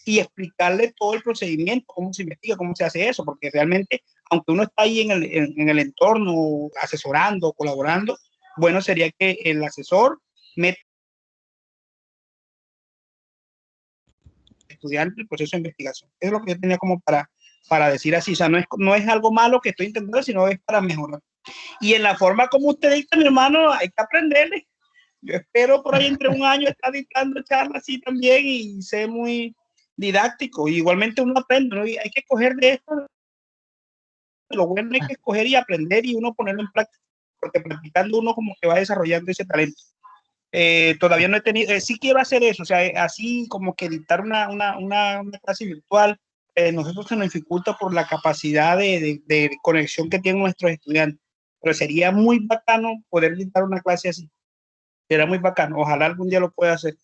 y explicarle todo el procedimiento, cómo se investiga, cómo se hace eso, porque realmente, aunque uno está ahí en el entorno, asesorando, colaborando, bueno, sería que el asesor meta al estudiante el proceso de investigación. Es lo que yo tenía como para decir así, o sea, no es algo malo que estoy intentando, sino es para mejorar. Y en la forma como usted dicta, mi hermano, hay que aprenderle. Yo espero por ahí entre un año estar dictando charlas así también y ser muy didáctico. Y igualmente uno aprende, ¿no? Y hay que coger de esto. Lo bueno es que escoger y aprender y uno ponerlo en práctica, porque practicando uno como que va desarrollando ese talento. Todavía no he tenido, sí quiero hacer eso, o sea, así como que dictar una clase virtual. Nosotros se nos dificulta por la capacidad de conexión que tienen nuestros estudiantes, pero sería muy bacano poder dictar una clase así. Será muy bacano. Ojalá algún día lo pueda hacer.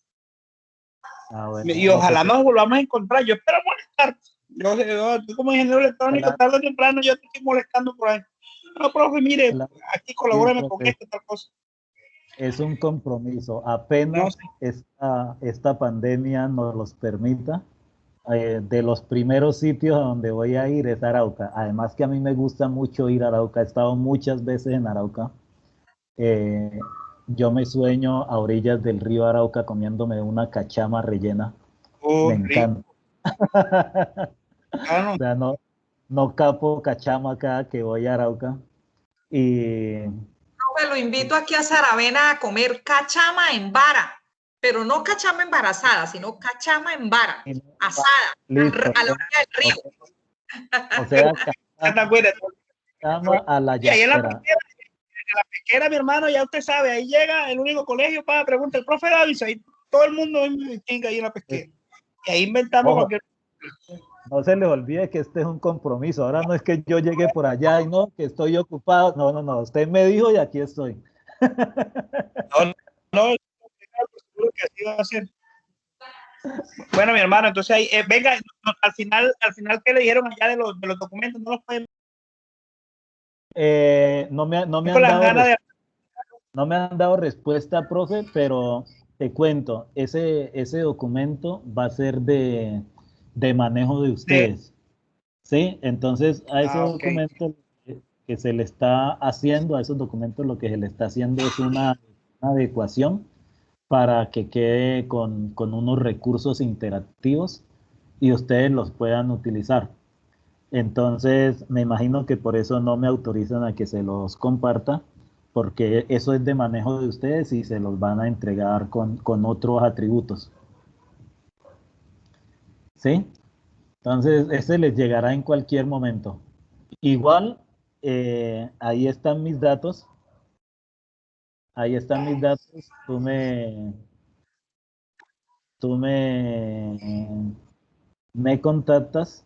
Bueno, y ojalá nos volvamos a encontrar. Yo espero molestarte. Yo como ingeniero electrónico, tarde o temprano, yo te estoy molestando por ahí. No, profe, mire, aquí colabórame con esto, tal cosa. Es un compromiso. Apenas esta pandemia nos los permita, de los primeros sitios a donde voy a ir es Arauca. Además que a mí me gusta mucho ir a Arauca. He estado muchas veces en Arauca. Yo me sueño a orillas del río Arauca comiéndome una cachama rellena. Me encanta. O sea, no capo cachama cada que voy a Arauca. Y me lo invito aquí a Saravena a comer cachama en vara, pero no cachama embarazada, sino cachama en vara, asada, listo, a la orilla del río. O sea, cachama a la llanera. En la pesquera, mi hermano, ya usted sabe, ahí llega el único colegio para preguntar el profe Davis, ahí todo el mundo chinga ahí en la pesquera. Y ahí inventamos cualquier. No se les olvide que este es un compromiso. Ahora no es que yo llegue por allá y no, que estoy ocupado. No. Usted me dijo y aquí estoy. No, que así va a ser. Bueno, mi hermano, entonces ahí, venga, al final, ¿qué le dijeron allá de los documentos? No los pueden. No me han dado respuesta, profe, pero te cuento, ese documento va a ser de manejo de ustedes. ¿Sí? Entonces, a ese documento que se le está haciendo, a esos documentos lo que se le está haciendo es una adecuación para que quede con unos recursos interactivos y ustedes los puedan utilizar. Entonces, me imagino que por eso no me autorizan a que se los comparta, porque eso es de manejo de ustedes y se los van a entregar con otros atributos. ¿Sí? Entonces, ese les llegará en cualquier momento. Igual, ahí están mis datos. Ahí están mis datos. Tú me contactas